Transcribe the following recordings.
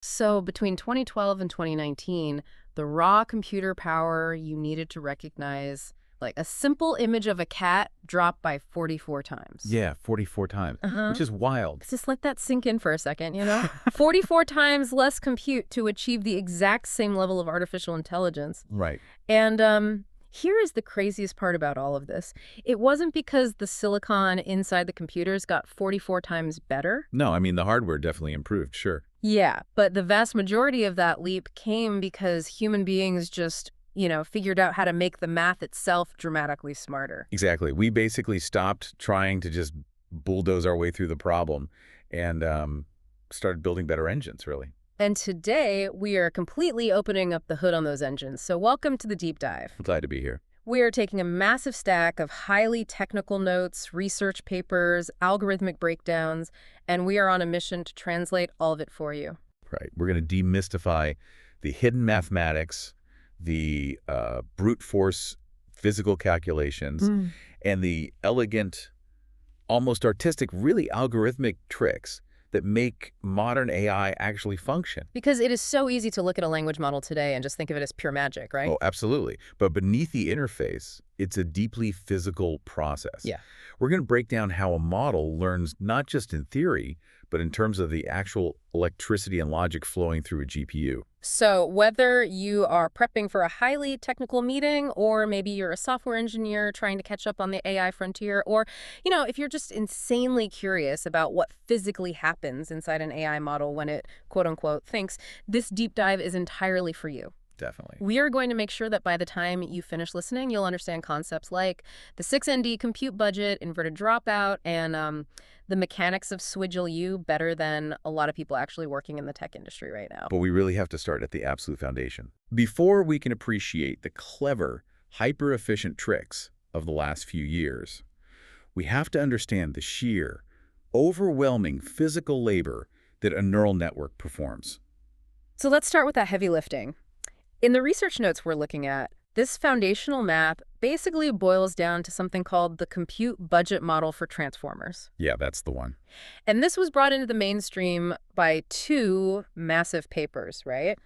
So between 2012 and 2019, the raw computer power you needed to recognize, like a simple image of a cat, dropped by 44 times. Yeah, 44 times, Uh-huh. which is wild. Just let that sink in for a second, 44 times less compute to achieve the exact same level of artificial intelligence. Right. And here is the craziest part about all of this. It wasn't because the silicon inside the computers got 44 times better. No, I mean, the hardware definitely improved, sure. Yeah, but the vast majority of that leap came because human beings just, figured out how to make the math itself dramatically smarter. Exactly. We basically stopped trying to just bulldoze our way through the problem and started building better engines, really. And today, we are completely opening up the hood on those engines. So welcome to the deep dive. I'm glad to be here. We are taking a massive stack of highly technical notes, research papers, algorithmic breakdowns, and we are on a mission to translate all of it for you. Right. We're going to demystify the hidden mathematics, the brute force physical calculations, and the elegant, almost artistic, really algorithmic tricks that make modern AI actually function. Because it is so easy to look at a language model today and just think of it as pure magic, right? Oh, absolutely. But beneath the interface, it's a deeply physical process. Yeah. We're going to break down how a model learns not just in theory, but in terms of the actual electricity and logic flowing through a GPU. So whether you are prepping for a highly technical meeting, or maybe you're a software engineer trying to catch up on the AI frontier, or, if you're just insanely curious about what physically happens inside an AI model when it, quote unquote, thinks, this deep dive is entirely for you. Definitely. We are going to make sure that by the time you finish listening, you'll understand concepts like the 6ND compute budget, inverted dropout, and the mechanics of Swidgel U better than a lot of people actually working in the tech industry right now. But we really have to start at the absolute foundation. Before we can appreciate the clever, hyper-efficient tricks of the last few years, we have to understand the sheer, overwhelming physical labor that a neural network performs. So let's start with that heavy lifting. In the research notes we're looking at, this foundational math basically boils down to something called the compute budget model for transformers. Yeah, that's the one. And this was brought into the mainstream by two massive papers, right?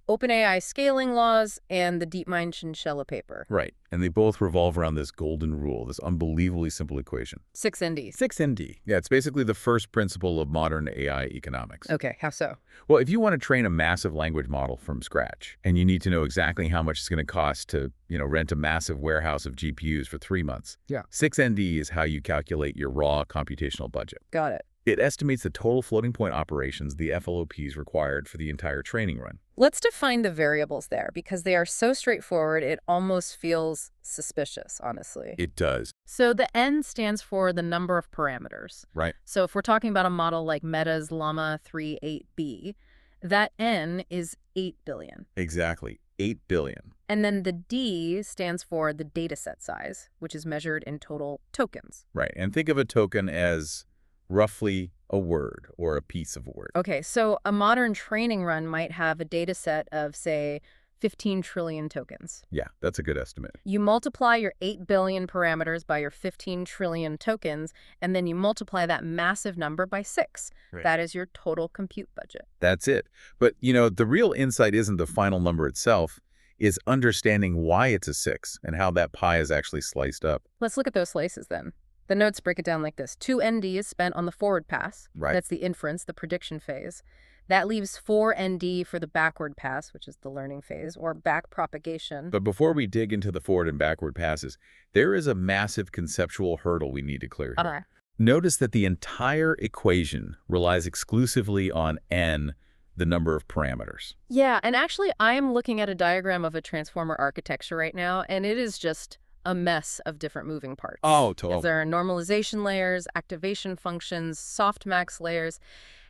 OpenAI scaling laws and the DeepMind chinchilla paper. Right. And they both revolve around this golden rule, this unbelievably simple equation. 6ND. 6ND. Yeah, it's basically the first principle of modern AI economics. Okay, how so? Well, if you want to train a massive language model from scratch, and you need to know exactly how much it's going to cost to, rent a massive warehouse of GPUs for 3 months. Yeah. 6ND is how you calculate your raw computational budget. Got it. It estimates the total floating point operations, the FLOPs required for the entire training run. Let's define the variables there, because they are so straightforward, it almost feels suspicious, honestly. It does. So the N stands for the number of parameters. Right. So if we're talking about a model like Meta's Llama 3.8b, that N is 8 billion. Exactly. 8 billion. And then the D stands for the dataset size, which is measured in total tokens. Right. And think of a token as roughly a word or a piece of a word. Okay, so a modern training run might have a data set of, say, 15 trillion tokens. Yeah, that's a good estimate. You multiply your 8 billion parameters by your 15 trillion tokens, and then you multiply that massive number by 6. Right. That is your total compute budget. That's it. But, the real insight isn't the final number itself, is understanding why it's a 6 and how that pie is actually sliced up. Let's look at those slices then. The notes break it down like this. 2ND is spent on the forward pass. Right. That's the inference, the prediction phase. That leaves 4ND for the backward pass, which is the learning phase, or back propagation. But before we dig into the forward and backward passes, there is a massive conceptual hurdle we need to clear here. Okay. Notice that the entire equation relies exclusively on n, the number of parameters. Yeah, and actually I am looking at a diagram of a transformer architecture right now, and it is just a mess of different moving parts. Oh, totally. There are normalization layers, activation functions, softmax layers.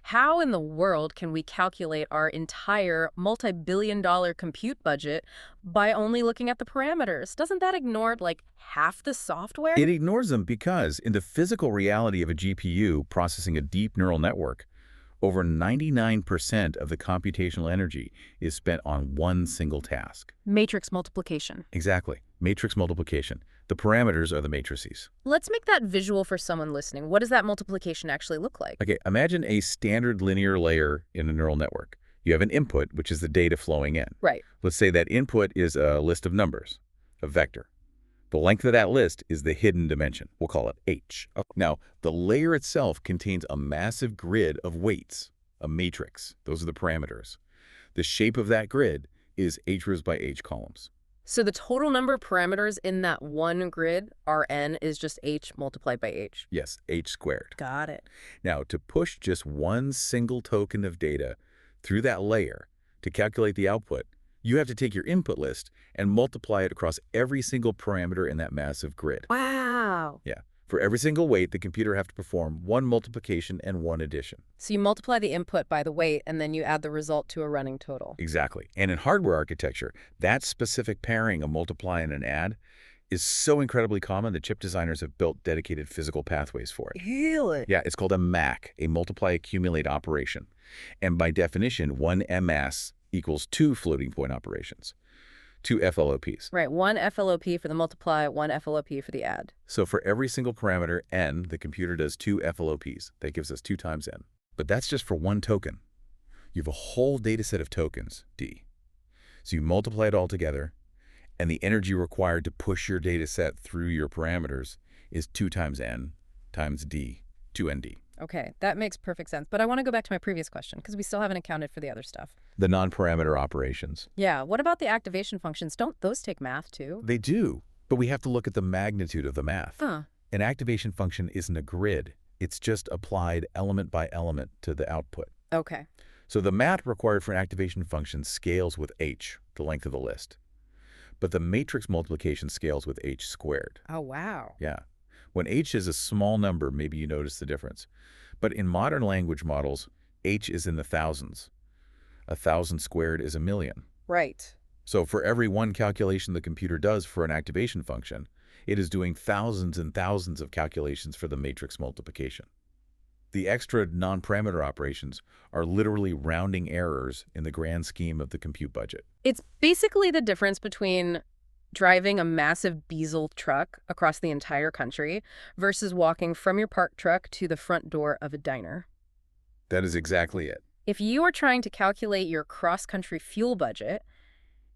How in the world can we calculate our entire multi-billion-dollar compute budget by only looking at the parameters? Doesn't that ignore, half the software? It ignores them because in the physical reality of a GPU processing a deep neural network, over 99% of the computational energy is spent on one single task. Matrix multiplication. Exactly. Matrix multiplication. The parameters are the matrices. Let's make that visual for someone listening. What does that multiplication actually look like? Okay, imagine a standard linear layer in a neural network. You have an input, which is the data flowing in. Right. Let's say that input is a list of numbers, a vector. The length of that list is the hidden dimension. We'll call it h. Now, the layer itself contains a massive grid of weights, a matrix. Those are the parameters. The shape of that grid is h rows by h columns. So the total number of parameters in that one grid, Rn, is just h multiplied by h. Yes, h squared. Got it. Now, to push just one single token of data through that layer to calculate the output, you have to take your input list and multiply it across every single parameter in that massive grid. Wow. Yeah. For every single weight, the computer have to perform one multiplication and one addition. So you multiply the input by the weight, and then you add the result to a running total. Exactly. And in hardware architecture, that specific pairing of multiply and an add is so incredibly common that chip designers have built dedicated physical pathways for it. Really? Yeah, it's called a MAC, a multiply accumulate operation. And by definition, one MS equals two floating point operations, two FLOPs. Right, one FLOP for the multiply, one FLOP for the add. So for every single parameter, n, the computer does two FLOPs. That gives us 2 times n. But that's just for one token. You have a whole data set of tokens, d. So you multiply it all together, and the energy required to push your data set through your parameters is 2 times n times d, 2nd. Okay, that makes perfect sense. But I want to go back to my previous question, because we still haven't accounted for the other stuff. The non-parameter operations. Yeah, what about the activation functions? Don't those take math, too? They do, but we have to look at the magnitude of the math. Huh. An activation function isn't a grid. It's just applied element by element to the output. Okay. So the math required for an activation function scales with h, the length of the list. But the matrix multiplication scales with h squared. Oh, wow. Yeah. When h is a small number, maybe you notice the difference. But in modern language models, h is in the thousands. 1,000 squared is 1,000,000. Right. So for every one calculation the computer does for an activation function, it is doing thousands and thousands of calculations for the matrix multiplication. The extra non-parameter operations are literally rounding errors in the grand scheme of the compute budget. It's basically the difference between driving a massive diesel truck across the entire country versus walking from your parked truck to the front door of a diner. That is exactly it. If you are trying to calculate your cross-country fuel budget,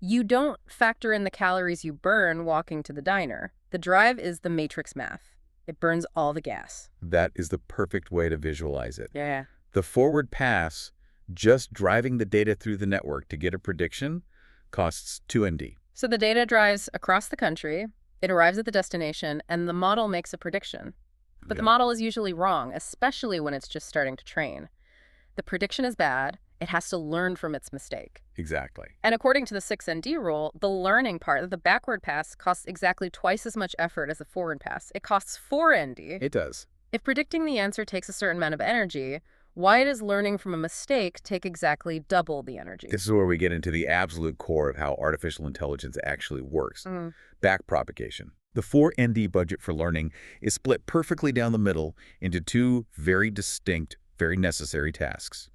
you don't factor in the calories you burn walking to the diner. The drive is the matrix math. It burns all the gas. That is the perfect way to visualize it. Yeah. The forward pass, just driving the data through the network to get a prediction, costs 2nd. So the data drives across the country, it arrives at the destination, and the model makes a prediction. But the model is usually wrong, especially when it's just starting to train. The prediction is bad. It has to learn from its mistake. Exactly. And according to the 6ND rule, the learning part, the backward pass, costs exactly twice as much effort as the forward pass. It costs 4ND. It does. If predicting the answer takes a certain amount of energy, why does learning from a mistake take exactly double the energy? This is where we get into the absolute core of how artificial intelligence actually works. Backpropagation. The 4ND budget for learning is split perfectly down the middle into two very distinct, very necessary tasks.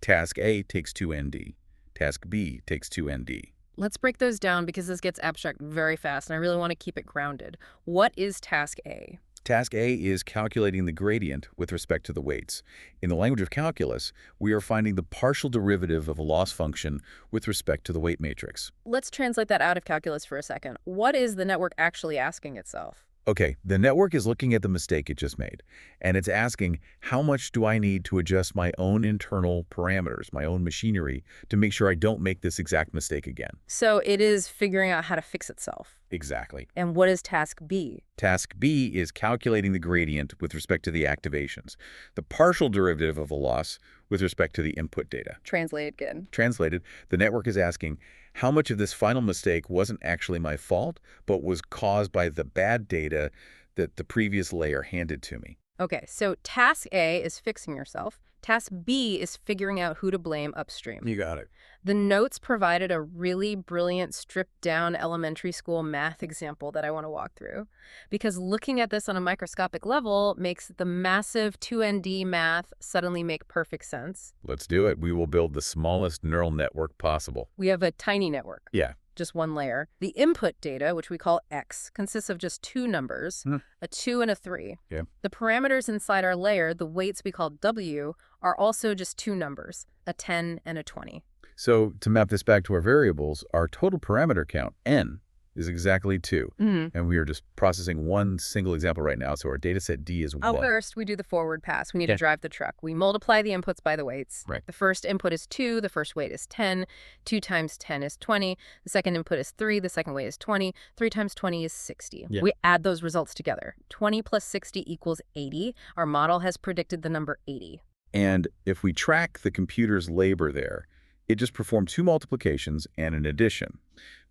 Task A takes 2ND. Task B takes 2ND. Let's break those down because this gets abstract very fast, and I really want to keep it grounded. What is Task A? Task A is calculating the gradient with respect to the weights. In the language of calculus, we are finding the partial derivative of a loss function with respect to the weight matrix. Let's translate that out of calculus for a second. What is the network actually asking itself? Okay, the network is looking at the mistake it just made, and it's asking, how much do I need to adjust my own internal parameters, my own machinery, to make sure I don't make this exact mistake again? So it is figuring out how to fix itself. Exactly. And what is Task B? Task B is calculating the gradient with respect to the activations, the partial derivative of a loss with respect to the input data. Translate again. Translated, the network is asking, how much of this final mistake wasn't actually my fault, but was caused by the bad data that the previous layer handed to me? Okay, so Task A is fixing yourself. Task B is figuring out who to blame upstream. You got it. The notes provided a really brilliant stripped-down elementary school math example that I want to walk through, because looking at this on a microscopic level makes the massive 2ND math suddenly make perfect sense. Let's do it. We will build the smallest neural network possible. We have a tiny network. Yeah. Just one layer. The input data, which we call X, consists of just two numbers, a 2 and a 3. Yeah. The parameters inside our layer, the weights we call W, are also just two numbers, a 10 and a 20. So to map this back to our variables, our total parameter count, n, is exactly 2. And we are just processing one single example right now, so our data set D is Oh, 1. first, we do the forward pass. We need to Okay. drive the truck. We multiply the inputs by the weights. Right. The first input is 2. The first weight is 10. 2 times 10 is 20. The second input is 3. The second weight is 20. 3 times 20 is 60. Yeah. We add those results together. 20 plus 60 equals 80. Our model has predicted the number 80. And if we track the computer's labor there, it just performed 2 multiplications and an addition.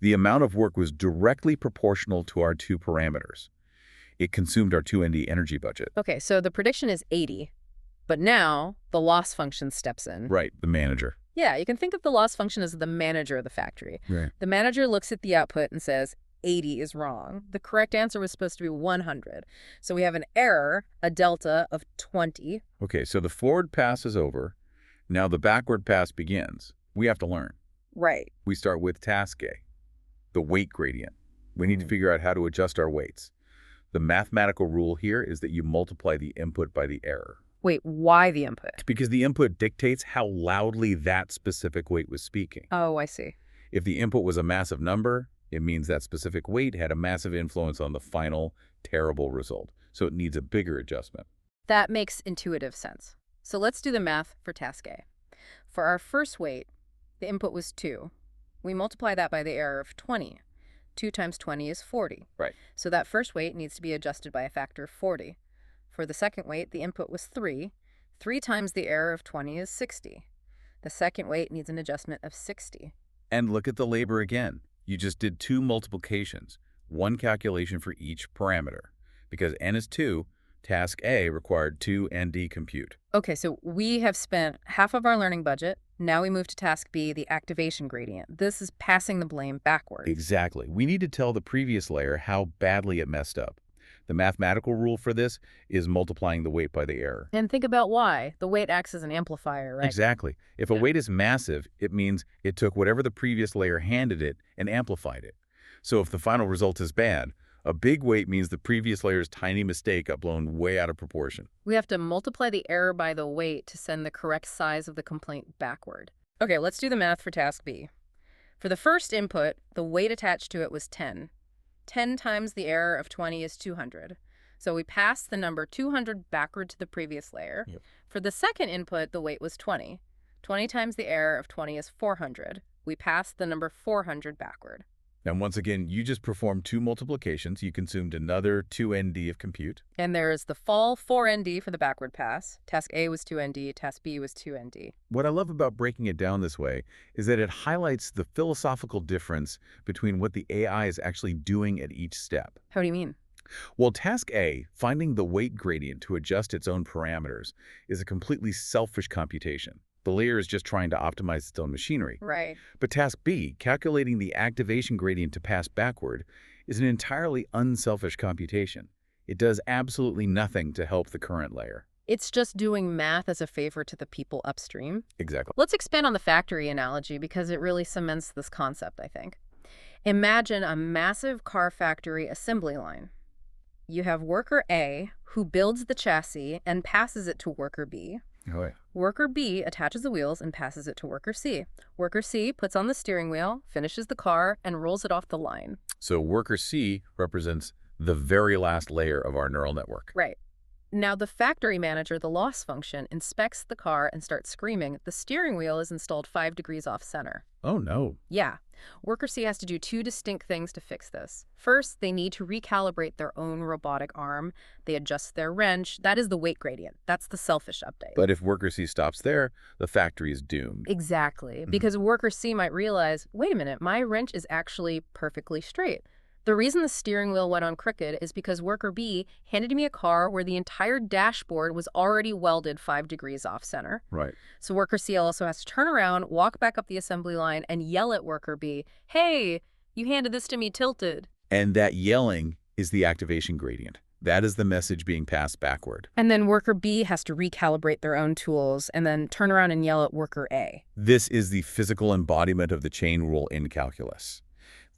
The amount of work was directly proportional to our 2 parameters. It consumed our 2ND energy budget. Okay, so the prediction is 80. But now the loss function steps in. Right, the manager. Yeah, you can think of the loss function as the manager of the factory. Right. The manager looks at the output and says, 80 is wrong. The correct answer was supposed to be 100. So we have an error, a delta of 20. Okay, so the forward pass is over. Now the backward pass begins. We have to learn. Right. We start with task A, the weight gradient. We need to figure out how to adjust our weights. The mathematical rule here is that you multiply the input by the error. Wait, why the input? Because the input dictates how loudly that specific weight was speaking. Oh, I see. If the input was a massive number, it means that specific weight had a massive influence on the final, terrible result. So it needs a bigger adjustment. That makes intuitive sense. So let's do the math for task A. For our first weight, the input was 2. We multiply that by the error of 20. 2 times 20 is 40. Right. So that first weight needs to be adjusted by a factor of 40. For the second weight, the input was 3. 3 times the error of 20 is 60. The second weight needs an adjustment of 60. And look at the labor again. You just did 2 multiplications, 1 calculation for each parameter. Because n is 2, task A required 2 ND compute. Okay, so we have spent half of our learning budget. Now we move to task B, the activation gradient. This is passing the blame backwards. Exactly. We need to tell the previous layer how badly it messed up. The mathematical rule for this is multiplying the weight by the error. And think about why. The weight acts as an amplifier, right? Exactly. If a weight is massive, it means it took whatever the previous layer handed it and amplified it. So if the final result is bad, a big weight means the previous layer's tiny mistake got blown way out of proportion. We have to multiply the error by the weight to send the correct size of the complaint backward. Okay, let's do the math for task B. For the first input, the weight attached to it was 10. 10 times the error of 20 is 200. So we pass the number 200 backward to the previous layer. Yep. For the second input, the weight was 20. 20 times the error of 20 is 400. We pass the number 400 backward. And once again, you just performed 2 multiplications. You consumed another 2 ND of compute. And there's the fall 4ND for the backward pass. Task A was 2ND, task B was 2ND. What I love about breaking it down this way is that it highlights the philosophical difference between what the AI is actually doing at each step. How do you mean? Well, task A, finding the weight gradient to adjust its own parameters, is a completely selfish computation. The layer is just trying to optimize its own machinery. Right. But task B, calculating the activation gradient to pass backward, is an entirely unselfish computation. It does absolutely nothing to help the current layer. It's just doing math as a favor to the people upstream. Exactly. Let's expand on the factory analogy because it really cements this concept, I think. Imagine a massive car factory assembly line. You have worker A, who builds the chassis and passes it to worker B. Oh, yeah. Worker B attaches the wheels and passes it to worker C. Worker C puts on the steering wheel, finishes the car, and rolls it off the line. So worker C represents the very last layer of our neural network. Right. Now the factory manager, the loss function, inspects the car and starts screaming, the steering wheel is installed 5 degrees off center. Oh, no. Yeah. Worker C has to do 2 distinct things to fix this. First, they need to recalibrate their own robotic arm. They adjust their wrench. That is the weight gradient. That's the selfish update. But if worker C stops there, the factory is doomed. Exactly. Because worker C might realize, wait a minute, my wrench is actually perfectly straight. The reason the steering wheel went on crooked is because worker B handed me a car where the entire dashboard was already welded 5 degrees off center. Right. So worker C also has to turn around, walk back up the assembly line, and yell at worker B, hey, you handed this to me tilted. And that yelling is the activation gradient. That is the message being passed backward. And then worker B has to recalibrate their own tools and then turn around and yell at worker A. This is the physical embodiment of the chain rule in calculus.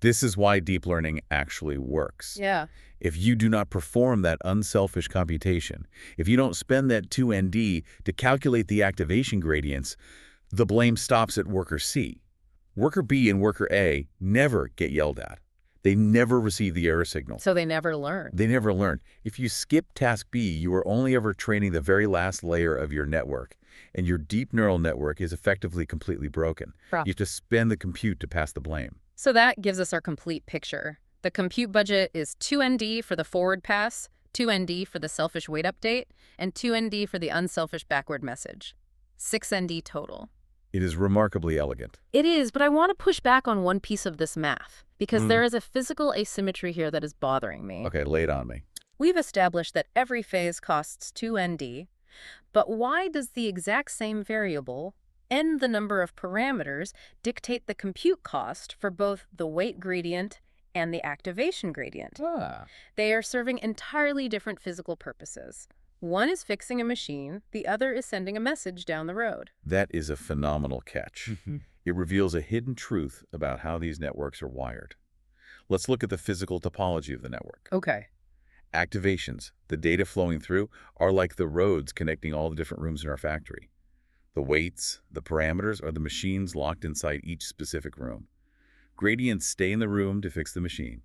This is why deep learning actually works. Yeah. If you do not perform that unselfish computation, if you don't spend that 2ND to calculate the activation gradients, The blame stops at worker C. Worker B and worker A never get yelled at. They never receive the error signal. So they never learn. They never learn. If you skip task B, you are only ever training the very last layer of your network, and your deep neural network is effectively completely broken. Bruh. You have to spend the compute to pass the blame. So that gives us our complete picture. The compute budget is 2 ND for the forward pass, 2 ND for the selfish wait update, and 2 ND for the unselfish backward message. 6 ND total. It is remarkably elegant. It is, but I want to push back on one piece of this math, because there is a physical asymmetry here that is bothering me. Okay, lay it on me. We've established that every phase costs 2 ND, but why does the exact same variable, n the number of parameters, dictate the compute cost for both the wait gradient and the activation gradient? They are serving entirely different physical purposes. One is fixing a machine, the other is sending a message down the road. That is a phenomenal catch. It reveals a hidden truth about how these networks are wired. Let's look at the physical topology of the network. Okay. Activations, the data flowing through, are like the roads connecting all the different rooms in our factory. The weights, the parameters, are the machines locked inside each specific room. Gradients stay in the room to fix the machine.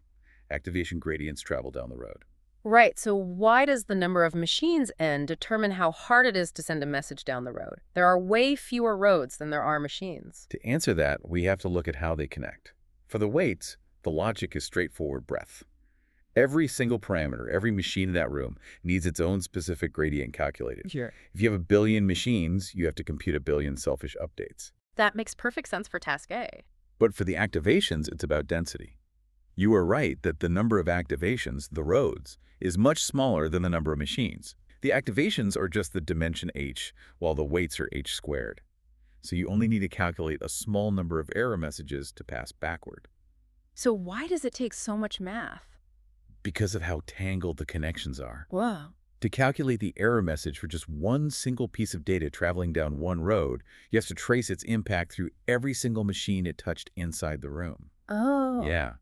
Activation gradients travel down the road. Right, so why does the number of machines n determine how hard it is to send a message down the road? There are way fewer roads than there are machines. To answer that, we have to look at how they connect. For the weights, the logic is straightforward breadth. Every single parameter, every machine in that room needs its own specific gradient calculated. Sure. If you have a billion machines, you have to compute a billion selfish updates. That makes perfect sense for task A. But for the activations, it's about density. You are right that the number of activations, the roads, is much smaller than the number of machines. The activations are just the dimension h, while the weights are h squared. So you only need to calculate a small number of error messages to pass backward. So why does it take so much math? Because of how tangled the connections are. Whoa. To calculate the error message for just one single piece of data traveling down one road, you have to trace its impact through every single machine it touched inside the room. Oh. Yeah.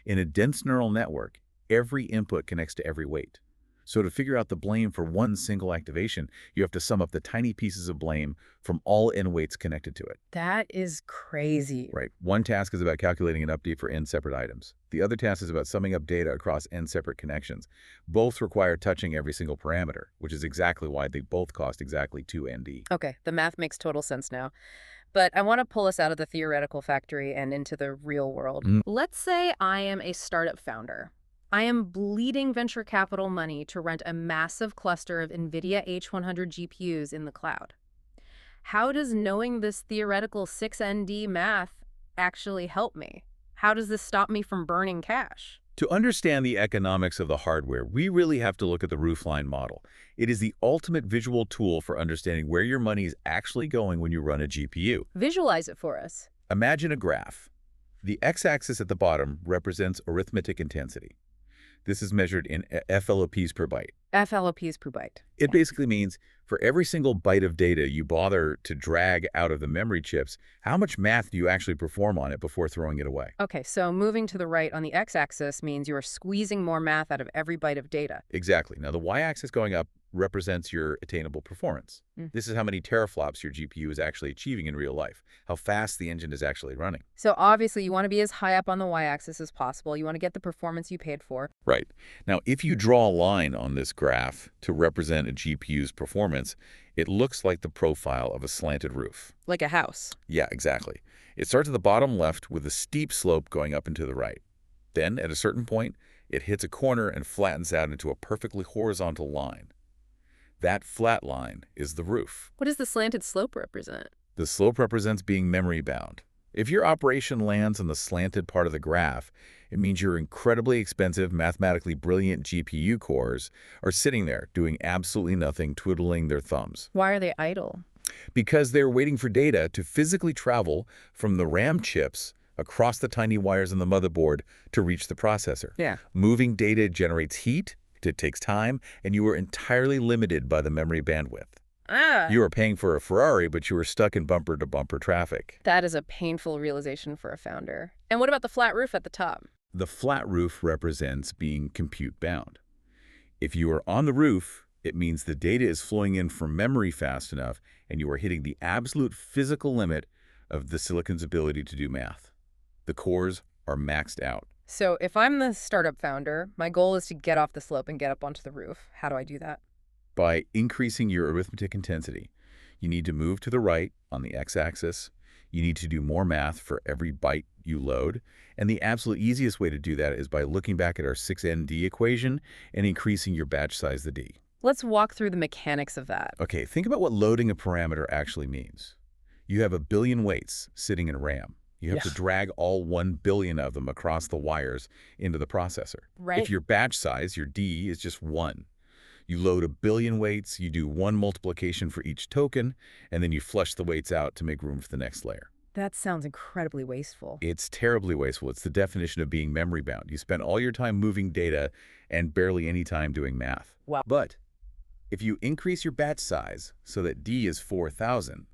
In a dense neural network, every input connects to every weight. So to figure out the blame for one single activation, you have to sum up the tiny pieces of blame from all n weights connected to it. That is crazy. Right. One task is about calculating an update for n separate items. The other task is about summing up data across n separate connections. Both require touching every single parameter, which is exactly why they both cost exactly 2 ND. Okay, the math makes total sense now. But I want to pull us out of the theoretical factory and into the real world. Let's say I am a startup founder. I am bleeding venture capital money to rent a massive cluster of NVIDIA H100 GPUs in the cloud. How does knowing this theoretical 6ND math actually help me? How does this stop me from burning cash? To understand the economics of the hardware, we really have to look at the roofline model. It is the ultimate visual tool for understanding where your money is actually going when you run a GPU. Visualize it for us. Imagine a graph. The x-axis at the bottom represents arithmetic intensity. This is measured in FLOPs per byte. FLOPs per byte. It basically means for every single byte of data you bother to drag out of the memory chips, how much math do you actually perform on it before throwing it away? Okay, so moving to the right on the x-axis means you are squeezing more math out of every byte of data. Exactly. Now, the y-axis going up represents your attainable performance. This is how many teraflops your GPU is actually achieving in real life, how fast the engine is actually running. So obviously you want to be as high up on the y-axis as possible. You want to get the performance you paid for. Right. Now, if you draw a line on this graph to represent a GPU's performance, it looks like the profile of a slanted roof. Like a house. Yeah, exactly. It starts at the bottom left with a steep slope going up and to the right. Then, at a certain point, it hits a corner and flattens out into a perfectly horizontal line. That flat line is the roof. What does the slanted slope represent? The slope represents being memory bound. If your operation lands on the slanted part of the graph, it means your incredibly expensive, mathematically brilliant GPU cores are sitting there doing absolutely nothing, twiddling their thumbs. Why are they idle? Because they're waiting for data to physically travel from the RAM chips across the tiny wires in the motherboard to reach the processor. Yeah. Moving data generates heat, it takes time, and you are entirely limited by the memory bandwidth. You are paying for a Ferrari, but you are stuck in bumper-to-bumper traffic. That is a painful realization for a founder. And what about the flat roof at the top? The flat roof represents being compute-bound. If you are on the roof, It means the data is flowing in from memory fast enough, and you are hitting the absolute physical limit of the silicon's ability to do math. The cores are maxed out. So if I'm the startup founder, my goal is to get off the slope and get up onto the roof. How do I do that? By increasing your arithmetic intensity, you need to move to the right on the x-axis. You need to do more math for every byte you load. And the absolute easiest way to do that is by looking back at our 6ND equation and increasing your batch size, the D. Let's walk through the mechanics of that. Okay, think about what loading a parameter actually means. You have a billion weights sitting in RAM. You have to drag all 1 billion of them across the wires into the processor. Right. If your batch size, your D, is just 1, you load a billion weights, you do 1 multiplication for each token, and then you flush the weights out to make room for the next layer. That sounds incredibly wasteful. It's terribly wasteful. It's the definition of being memory bound. You spend all your time moving data and barely any time doing math. Wow. But if you increase your batch size so that D is 4,000,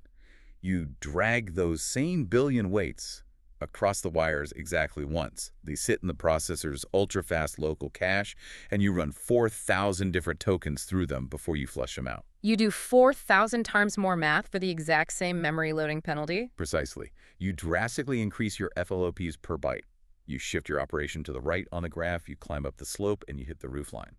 you drag those same billion weights across the wires exactly once. They sit in the processor's ultra-fast local cache, and you run 4,000 different tokens through them before you flush them out. You do 4,000 times more math for the exact same memory loading penalty? Precisely. You drastically increase your FLOPs per byte. You shift your operation to the right on the graph, you climb up the slope, and you hit the roofline.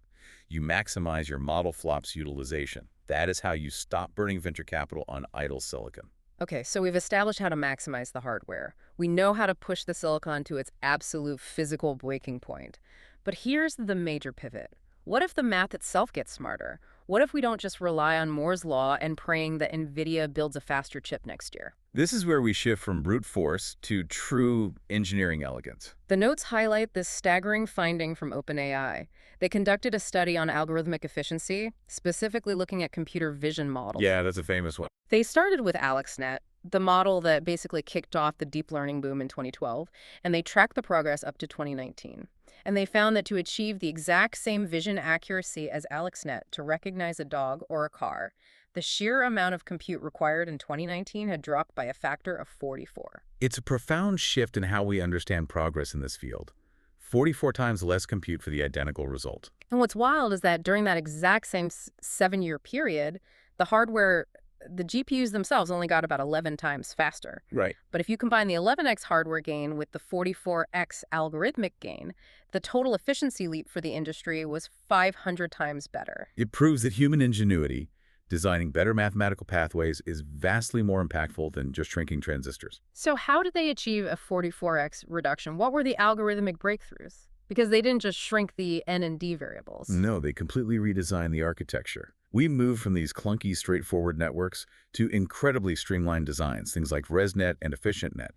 You maximize your model flops utilization. That is how you stop burning venture capital on idle silicon. Okay, so we've established how to maximize the hardware. We know how to push the silicon to its absolute physical breaking point. But here's the major pivot. What if the math itself gets smarter? What if we don't just rely on Moore's law and praying that NVIDIA builds a faster chip next year? This is where we shift from brute force to true engineering elegance. The notes highlight this staggering finding from OpenAI. They conducted a study on algorithmic efficiency, specifically looking at computer vision models. Yeah, that's a famous one. They started with AlexNet, the model that basically kicked off the deep learning boom in 2012, and they tracked the progress up to 2019. And they found that to achieve the exact same vision accuracy as AlexNet to recognize a dog or a car, the sheer amount of compute required in 2019 had dropped by a factor of 44. It's a profound shift in how we understand progress in this field. 44 times less compute for the identical result. And what's wild is that during that exact same 7-year period, the GPUs themselves only got about 11 times faster. Right. But if you combine the 11x hardware gain with the 44x algorithmic gain, the total efficiency leap for the industry was 500 times better. It proves that human ingenuity, designing better mathematical pathways, is vastly more impactful than just shrinking transistors. So how did they achieve a 44x reduction? What were the algorithmic breakthroughs? Because they didn't just shrink the n and d variables. No, they completely redesigned the architecture. We moved from these clunky, straightforward networks to incredibly streamlined designs, things like ResNet and EfficientNet.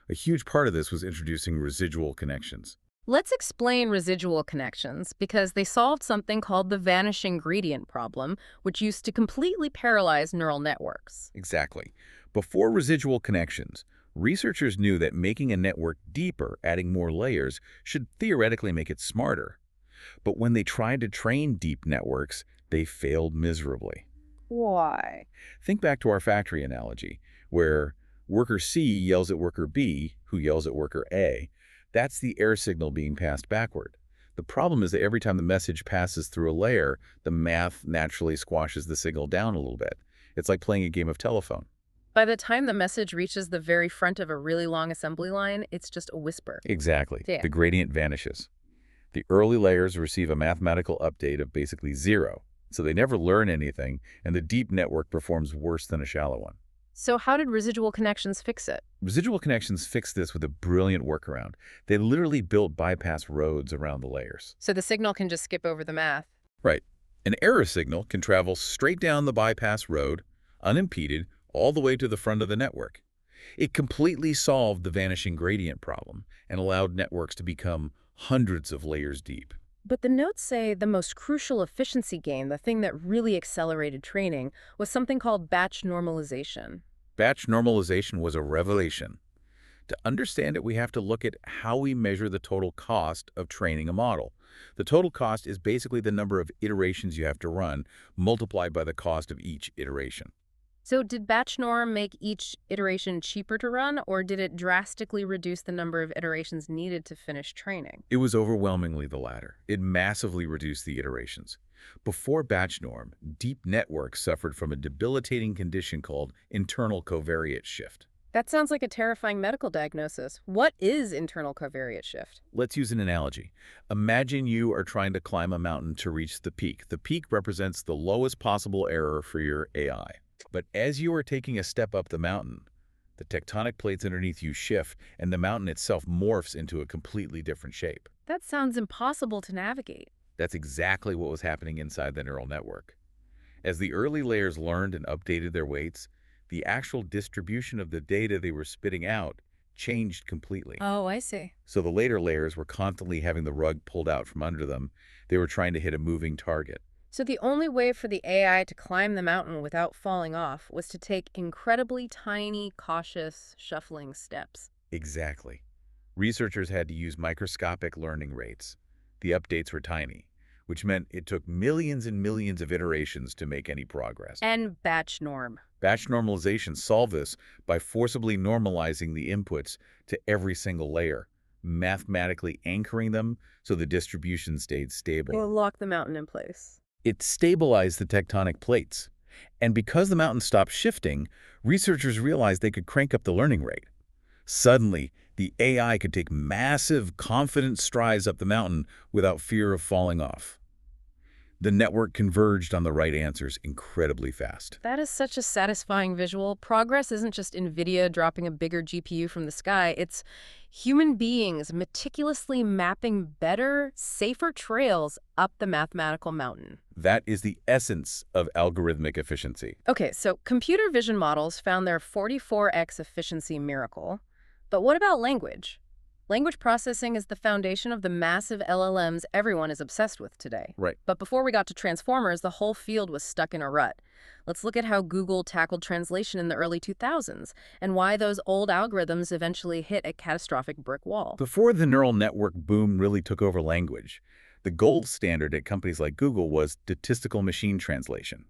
A huge part of this was introducing residual connections. Let's explain residual connections, because they solved something called the vanishing gradient problem, which used to completely paralyze neural networks. Exactly. Before residual connections, researchers knew that making a network deeper, adding more layers, should theoretically make it smarter. But when they tried to train deep networks, they failed miserably. Why? Think back to our factory analogy, where worker C yells at worker B, who yells at worker A. That's the error signal being passed backward. The problem is that every time the message passes through a layer, the math naturally squashes the signal down a little bit. It's like playing a game of telephone. By the time the message reaches the very front of a really long assembly line, it's just a whisper. Exactly. Yeah. The gradient vanishes. The early layers receive a mathematical update of basically 0, so they never learn anything, and the deep network performs worse than a shallow one. So how did residual connections fix it? Residual connections fixed this with a brilliant workaround. They literally built bypass roads around the layers. So the signal can just skip over the math. Right. An error signal can travel straight down the bypass road, unimpeded, all the way to the front of the network. It completely solved the vanishing gradient problem and allowed networks to become hundreds of layers deep. But the notes say the most crucial efficiency gain, the thing that really accelerated training, was something called batch normalization. Batch normalization was a revelation. To understand it, we have to look at how we measure the total cost of training a model. The total cost is basically the number of iterations you have to run, multiplied by the cost of each iteration. So did batch norm make each iteration cheaper to run, or did it drastically reduce the number of iterations needed to finish training? It was overwhelmingly the latter. It massively reduced the iterations. Before batch norm, deep networks suffered from a debilitating condition called internal covariate shift. That sounds like a terrifying medical diagnosis. What is internal covariate shift? Let's use an analogy. Imagine you are trying to climb a mountain to reach the peak. The peak represents the lowest possible error for your AI. But as you are taking a step up the mountain, the tectonic plates underneath you shift, and the mountain itself morphs into a completely different shape. That sounds impossible to navigate. That's exactly what was happening inside the neural network. As the early layers learned and updated their weights, the actual distribution of the data they were spitting out changed completely. Oh, I see. So the later layers were constantly having the rug pulled out from under them. They were trying to hit a moving target. So the only way for the AI to climb the mountain without falling off was to take incredibly tiny, cautious, shuffling steps. Exactly. Researchers had to use microscopic learning rates. The updates were tiny, which meant it took millions and millions of iterations to make any progress. And batch norm. Batch normalization solved this by forcibly normalizing the inputs to every single layer, mathematically anchoring them so the distribution stayed stable. We'll lock the mountain in place. It stabilized the tectonic plates. And because the mountain stopped shifting, researchers realized they could crank up the learning rate. Suddenly, the AI could take massive, confident strides up the mountain without fear of falling off. The network converged on the right answers incredibly fast. That is such a satisfying visual. Progress isn't just NVIDIA dropping a bigger GPU from the sky. It's human beings meticulously mapping better, safer trails up the mathematical mountain. That is the essence of algorithmic efficiency. Okay, so computer vision models found their 44x efficiency miracle. But what about language? Language processing is the foundation of the massive LLMs everyone is obsessed with today. Right. But before we got to transformers, the whole field was stuck in a rut. Let's look at how Google tackled translation in the early 2000s and why those old algorithms eventually hit a catastrophic brick wall. Before the neural network boom really took over language, the gold standard at companies like Google was statistical machine translation.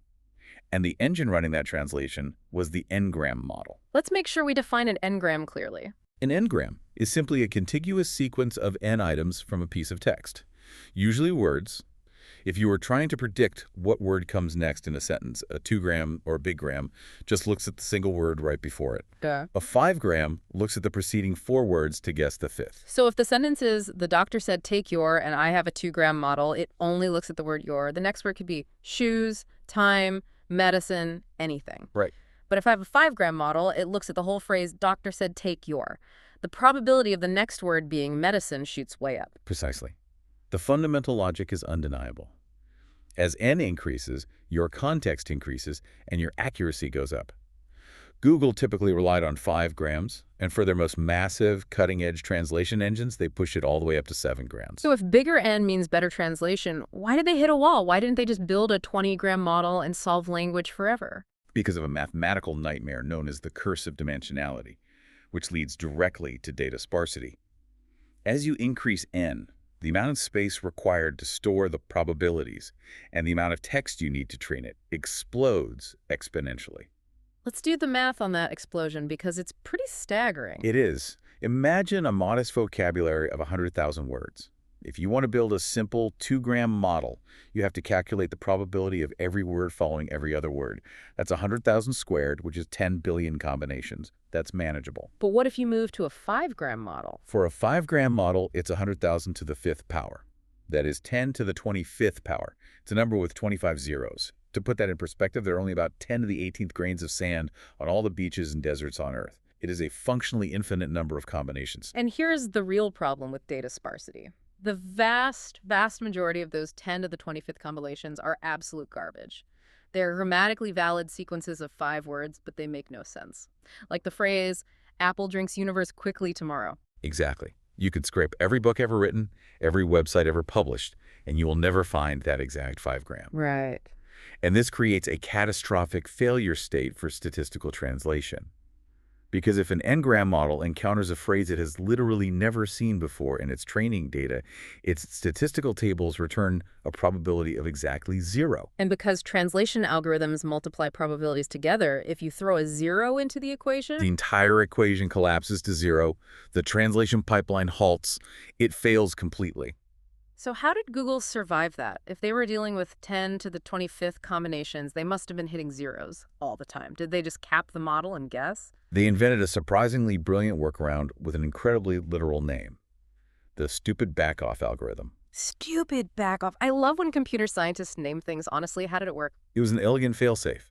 And the engine running that translation was the n-gram model. Let's make sure we define an n-gram clearly. An n-gram is simply a contiguous sequence of n items from a piece of text, usually words. If you were trying to predict what word comes next in a sentence, a 2-gram or a big gram just looks at the single word right before it. Duh. A 5-gram looks at the preceding 4 words to guess the 5th. So if the sentence is, the doctor said take your, and I have a 2-gram model, it only looks at the word your. The next word could be shoes, time, medicine, anything. Right. But if I have a 5-gram model, it looks at the whole phrase, doctor said take your. The probability of the next word being medicine shoots way up. Precisely. The fundamental logic is undeniable. As n increases, your context increases, and your accuracy goes up. Google typically relied on 5 grams, and for their most massive, cutting-edge translation engines, they push it all the way up to 7 grams. So if bigger N means better translation, why did they hit a wall? Why didn't they just build a 20-gram model and solve language forever? Because of a mathematical nightmare known as the curse of dimensionality, which leads directly to data sparsity. As you increase n, the amount of space required to store the probabilities and the amount of text you need to train it explodes exponentially. Let's do the math on that explosion because it's pretty staggering. It is. Imagine a modest vocabulary of 100,000 words. If you want to build a simple 2-gram model, you have to calculate the probability of every word following every other word. That's 100,000 squared, which is 10 billion combinations. That's manageable. But what if you move to a 5-gram model? For a 5-gram model, it's 100,000 to the 5th power. That is 10 to the 25th power. It's a number with 25 zeros. To put that in perspective, there are only about 10 to the 18th grains of sand on all the beaches and deserts on Earth. It is a functionally infinite number of combinations. And here's the real problem with data sparsity. The vast, vast majority of those 10 to the 25th combinations are absolute garbage. They're grammatically valid sequences of 5 words, but they make no sense. Like the phrase, Apple drinks universe quickly tomorrow. Exactly. You could scrape every book ever written, every website ever published, and you will never find that exact 5-gram. Right. And this creates a catastrophic failure state for statistical translation. Because if an n-gram model encounters a phrase it has literally never seen before in its training data, its statistical tables return a probability of exactly 0. And because translation algorithms multiply probabilities together, if you throw a 0 into the equation, The entire equation collapses to 0, the translation pipeline halts, it fails completely. So how did Google survive that? If they were dealing with 10 to the 25th combinations, they must have been hitting zeros all the time. Did they just cap the model and guess? They invented a surprisingly brilliant workaround with an incredibly literal name, the stupid back-off algorithm. Stupid back off. I love when computer scientists name things. Honestly, how did it work? It was an elegant failsafe.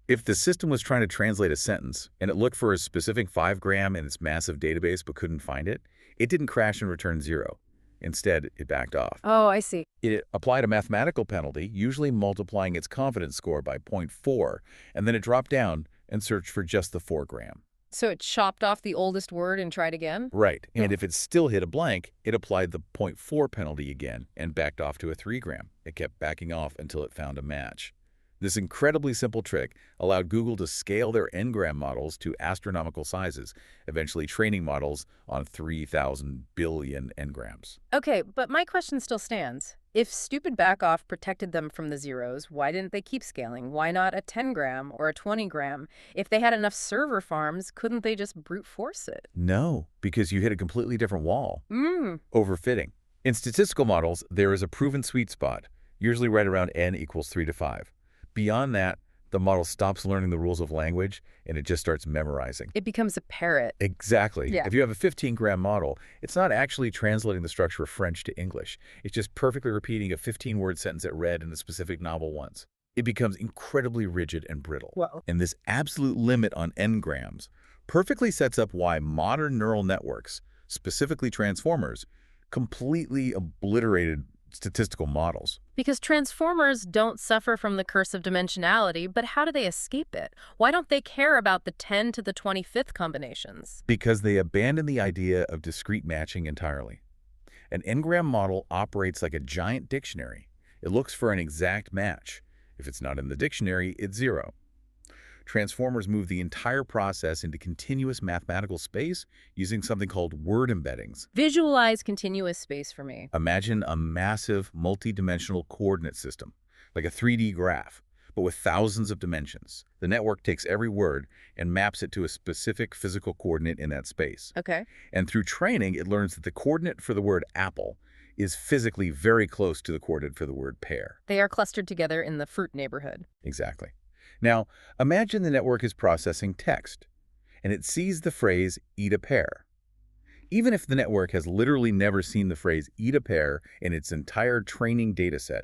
If the system was trying to translate a sentence and it looked for a specific 5-gram in its massive database but couldn't find it, it didn't crash and return 0. Instead, it backed off. Oh, I see. It applied a mathematical penalty, usually multiplying its confidence score by zero point 0.4, and then it dropped down and searched for just the 4-gram. So it chopped off the oldest word and tried again? Right, and Oh. if it still hit a blank, it applied the zero point 0.4 penalty again and backed off to a 3-gram. It kept backing off until it found a match. This incredibly simple trick allowed Google to scale their n-gram models to astronomical sizes, eventually training models on 3,000 billion n-grams. Okay, but my question still stands. If stupid back off protected them from the zeros, why didn't they keep scaling? Why not a 10 gram or a 20 gram? If they had enough server farms, couldn't they just brute force it? No, because you hit a completely different wall. Mmm. Overfitting. In statistical models, there is a proven sweet spot, usually right around n equals 3 to 5. Beyond that, the model stops learning the rules of language and it just starts memorizing. It becomes a parrot. Exactly. Yeah. If you have a 15-gram model, it's not actually translating the structure of French to English. It's just perfectly repeating a 15-word sentence it read in a specific novel once. It becomes incredibly rigid and brittle. Well, And this absolute limit on n-grams perfectly sets up why modern neural networks, specifically transformers, completely obliterated statistical models. because transformers don't suffer from the curse of dimensionality, but how do they escape it? Why don't they care about the 10 to the 25th combinations? Because they abandon the idea of discrete matching entirely. An n-gram model operates like a giant dictionary. It looks for an exact match. If it's not in the dictionary, it's 0. Transformers move the entire process into continuous mathematical space using something called word embeddings. Visualize continuous space for me. Imagine a massive multi-dimensional coordinate system, like a 3D graph, but with thousands of dimensions. The network takes every word and maps it to a specific physical coordinate in that space. Okay. And through training, it learns that the coordinate for the word apple is physically very close to the coordinate for the word pear. They are clustered together in the fruit neighborhood. Exactly. Now, imagine the network is processing text, and it sees the phrase, eat a pear. Even if the network has literally never seen the phrase, eat a pear, in its entire training dataset,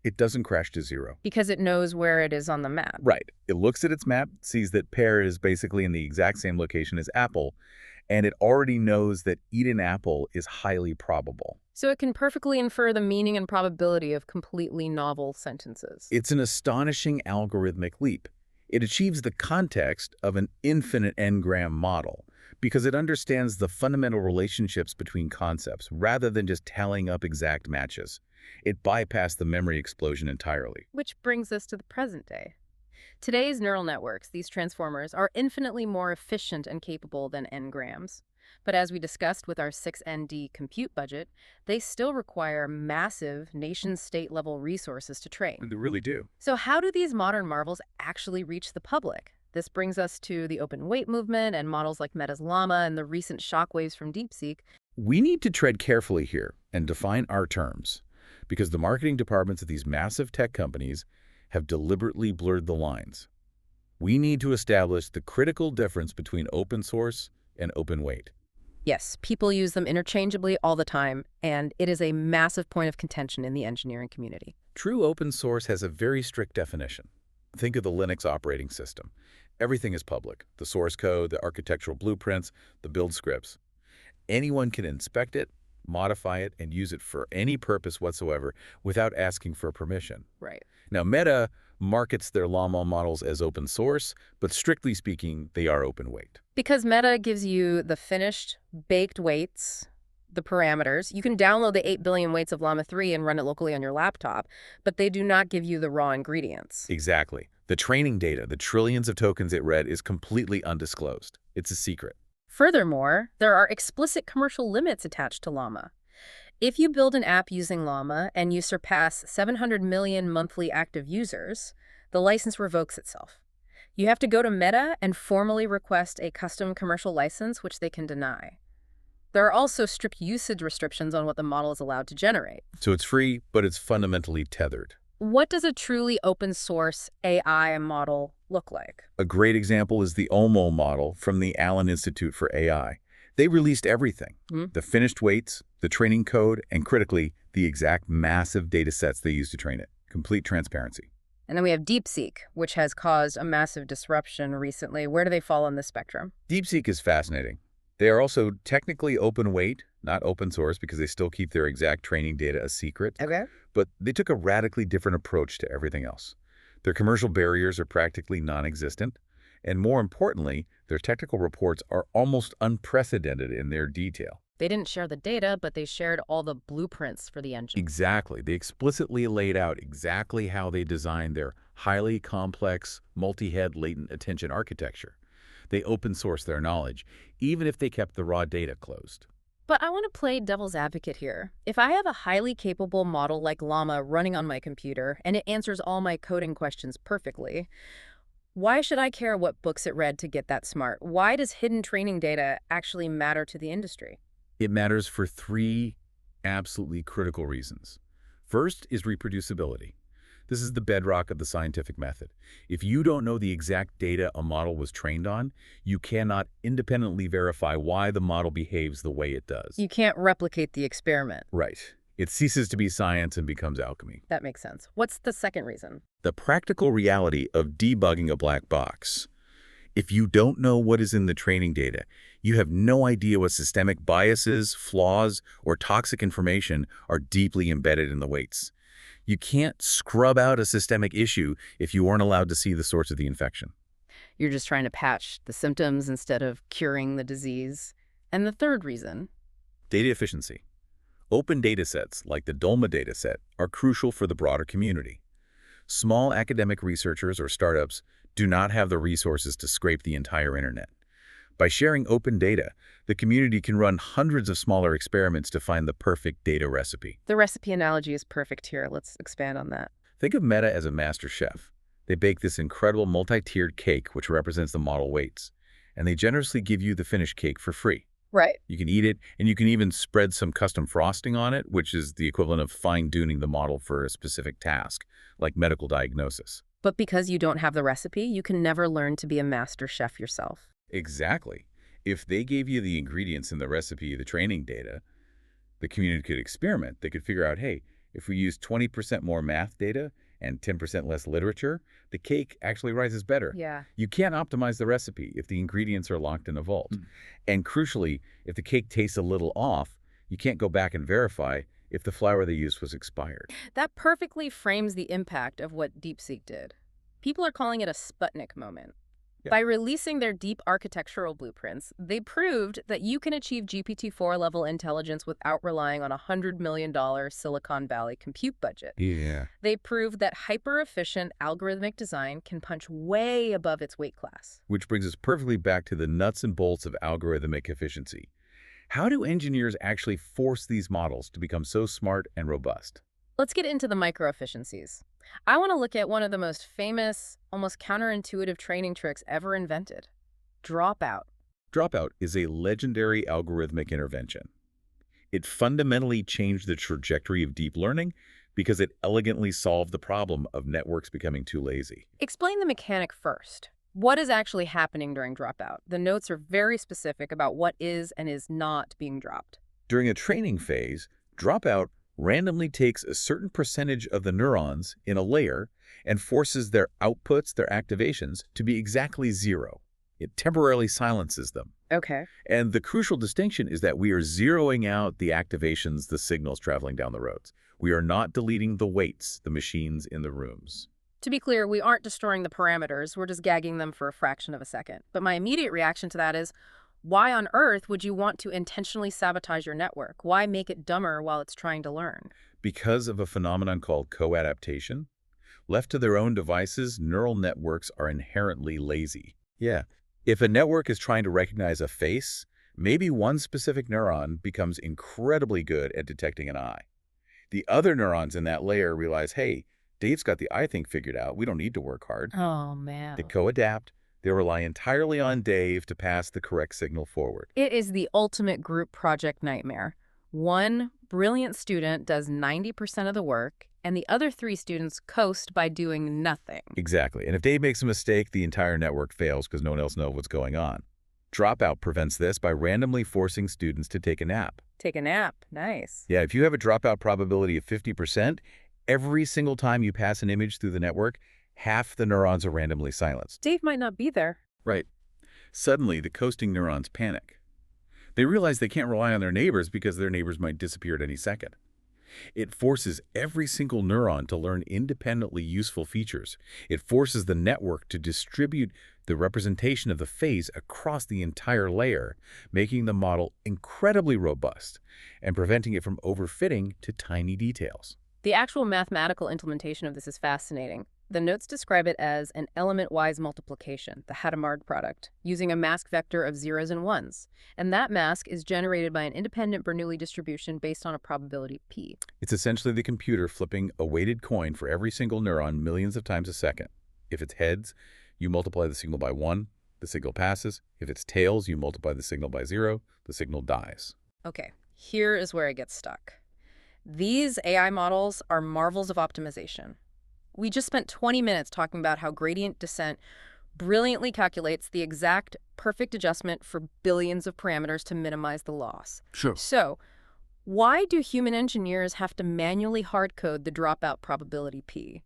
it doesn't crash to 0. Because it knows where it is on the map. Right. It looks at its map, sees that pear is basically in the exact same location as apple, and it already knows that eat an apple is highly probable. So it can perfectly infer the meaning and probability of completely novel sentences. It's an astonishing algorithmic leap. It achieves the context of an infinite n-gram model because it understands the fundamental relationships between concepts rather than just tallying up exact matches. It bypassed the memory explosion entirely. Which brings us to the present day. Today's neural networks, these transformers, are infinitely more efficient and capable than n-grams. But as we discussed with our 6ND compute budget, they still require massive nation-state level resources to train. They really do. So how do these modern marvels actually reach the public? This brings us to the open weight movement and models like Meta's Llama and the recent shockwaves from DeepSeek. We need to tread carefully here and define our terms, because the marketing departments of these massive tech companies have deliberately blurred the lines. We need to establish the critical difference between open source and open weight. Yes, people use them interchangeably all the time, and it is a massive point of contention in the engineering community. True open source has a very strict definition. Think of the Linux operating system. Everything is public: the source code, the architectural blueprints, the build scripts. Anyone can inspect it, modify it, and use it for any purpose whatsoever without asking for permission. Right. Now, Meta markets their Llama models as open source, but strictly speaking, they are open weight. Because Meta gives you the finished, baked weights, the parameters. You can download the 8 billion weights of Llama 3 and run it locally on your laptop, but they do not give you the raw ingredients. Exactly. The training data, the trillions of tokens it read, is completely undisclosed. It's a secret. Furthermore, there are explicit commercial limits attached to Llama. If you build an app using Llama and you surpass 700 million monthly active users, the license revokes itself. You have to go to Meta and formally request a custom commercial license, which they can deny. There are also strict usage restrictions on what the model is allowed to generate. So it's free, but it's fundamentally tethered. What does a truly open source AI model look like? A great example is the OMO model from the Allen Institute for AI. They released everything, Hmm? the finished weights, the training code, and critically, the exact massive data sets they use to train it. Complete transparency. And then we have DeepSeek, which has caused a massive disruption recently. Where do they fall on the spectrum? DeepSeek is fascinating. They are also technically open weight, not open source because they still keep their exact training data a secret, Okay. but they took a radically different approach to everything else. Their commercial barriers are practically non-existent, and more importantly, their technical reports are almost unprecedented in their detail. They didn't share the data, but they shared all the blueprints for the engine. Exactly. They explicitly laid out exactly how they designed their highly complex, multi-head latent attention architecture. They open source their knowledge, even if they kept the raw data closed. But I want to play devil's advocate here. If I have a highly capable model like Llama running on my computer and it answers all my coding questions perfectly, why should I care what books it read to get that smart? Why does hidden training data actually matter to the industry? It matters for three absolutely critical reasons. First is reproducibility. This is the bedrock of the scientific method. If you don't know the exact data a model was trained on, you cannot independently verify why the model behaves the way it does. You can't replicate the experiment. Right. It ceases to be science and becomes alchemy. That makes sense. What's the second reason? The practical reality of debugging a black box. If you don't know what is in the training data, you have no idea what systemic biases, flaws, or toxic information are deeply embedded in the weights. You can't scrub out a systemic issue if you aren't allowed to see the source of the infection. You're just trying to patch the symptoms instead of curing the disease. And the third reason? Data efficiency. Open data sets, like the DOLMA dataset, are crucial for the broader community. Small academic researchers or startups do not have the resources to scrape the entire internet. By sharing open data, the community can run hundreds of smaller experiments to find the perfect data recipe. The recipe analogy is perfect here. Let's expand on that. Think of Meta as a master chef. They bake this incredible multi-tiered cake, which represents the model weights, and they generously give you the finished cake for free. Right. You can eat it, and you can even spread some custom frosting on it, which is the equivalent of fine-tuning the model for a specific task, like medical diagnosis. But because you don't have the recipe, you can never learn to be a master chef yourself. Exactly. If they gave you the ingredients in the recipe, the training data, the community could experiment. They could figure out, hey, if we use 20% more math data and 10% less literature, the cake actually rises better. Yeah. You can't optimize the recipe if the ingredients are locked in a vault. And crucially, if the cake tastes a little off, you can't go back and verify if the flour they used was expired. That perfectly frames the impact of what DeepSeek did. People are calling it a Sputnik moment. Yeah. By releasing their deep architectural blueprints, they proved that you can achieve GPT-4 level intelligence without relying on a $100 million Silicon Valley compute budget. Yeah. They proved that hyper-efficient algorithmic design can punch way above its weight class. Which brings us perfectly back to the nuts and bolts of algorithmic efficiency. How do engineers actually force these models to become so smart and robust? Let's get into the micro-efficiencies. I want to look at one of the most famous, almost counterintuitive training tricks ever invented: dropout. Dropout is a legendary algorithmic intervention. It fundamentally changed the trajectory of deep learning because it elegantly solved the problem of networks becoming too lazy. Explain the mechanic first. What is actually happening during dropout? The notes are very specific about what is and is not being dropped. During a training phase, dropout randomly takes a certain percentage of the neurons in a layer and forces their outputs, their activations, to be exactly zero. It temporarily silences them. Okay. And the crucial distinction is that we are zeroing out the activations, the signals traveling down the roads. We are not deleting the weights, the machines in the rooms. To be clear, we aren't destroying the parameters. We're just gagging them for a fraction of a second. But my immediate reaction to that is, why on earth would you want to intentionally sabotage your network? Why make it dumber while it's trying to learn? Because of a phenomenon called co-adaptation. Left to their own devices, neural networks are inherently lazy. Yeah. If a network is trying to recognize a face, maybe one specific neuron becomes incredibly good at detecting an eye. The other neurons in that layer realize, hey, Dave's got the eye thing figured out. We don't need to work hard. Oh, man. They co-adapt, They rely entirely on Dave to pass the correct signal forward. It is the ultimate group project nightmare. One brilliant student does 90% of the work, and the other three students coast by doing nothing. Exactly. And if Dave makes a mistake, the entire network fails because no one else knows what's going on. Dropout prevents this by randomly forcing students to take a nap. Take a nap. Nice. Yeah, if you have a dropout probability of 50%, every single time you pass an image through the network, half the neurons are randomly silenced. Dave might not be there. Right. Suddenly, the coasting neurons panic. They realize they can't rely on their neighbors because their neighbors might disappear at any second. It forces every single neuron to learn independently useful features. It forces the network to distribute the representation of the phase across the entire layer, making the model incredibly robust and preventing it from overfitting to tiny details. The actual mathematical implementation of this is fascinating. The notes describe it as an element-wise multiplication, the Hadamard product, using a mask vector of zeros and ones. And that mask is generated by an independent Bernoulli distribution based on a probability p. It's essentially the computer flipping a weighted coin for every single neuron millions of times a second. If it's heads, you multiply the signal by 1, the signal passes. If it's tails, you multiply the signal by 0, the signal dies. Okay, here is where it gets stuck. These AI models are marvels of optimization. We just spent 20 minutes talking about how gradient descent brilliantly calculates the exact perfect adjustment for billions of parameters to minimize the loss. Sure. So, why do human engineers have to manually hard-code the dropout probability p?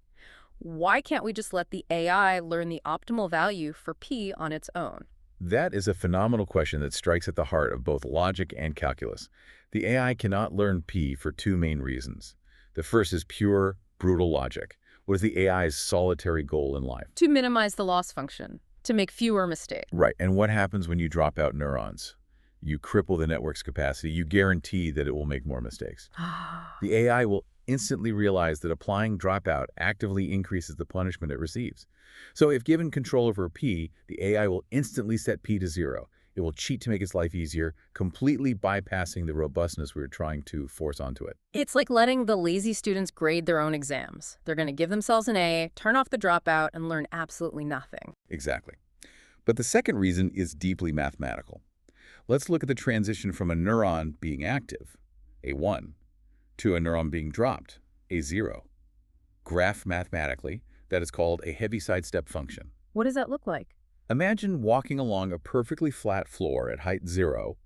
Why can't we just let the AI learn the optimal value for p on its own? That is a phenomenal question that strikes at the heart of both logic and calculus. The AI cannot learn P for two main reasons. The first is pure, brutal logic. What is the AI's solitary goal in life? To minimize the loss function, to make fewer mistakes. Right, and what happens when you drop out neurons? You cripple the network's capacity. You guarantee that it will make more mistakes. The AI will instantly realize that applying dropout actively increases the punishment it receives. So if given control over P, the AI will instantly set P to 0. It will cheat to make its life easier, completely bypassing the robustness we were trying to force onto it. It's like letting the lazy students grade their own exams. They're going to give themselves an A, turn off the dropout, and learn absolutely nothing. Exactly. But the second reason is deeply mathematical. Let's look at the transition from a neuron being active, A1, to a neuron being dropped, A0. Graph mathematically, that is called a Heaviside step function. What does that look like? Imagine walking along a perfectly flat floor at height 0,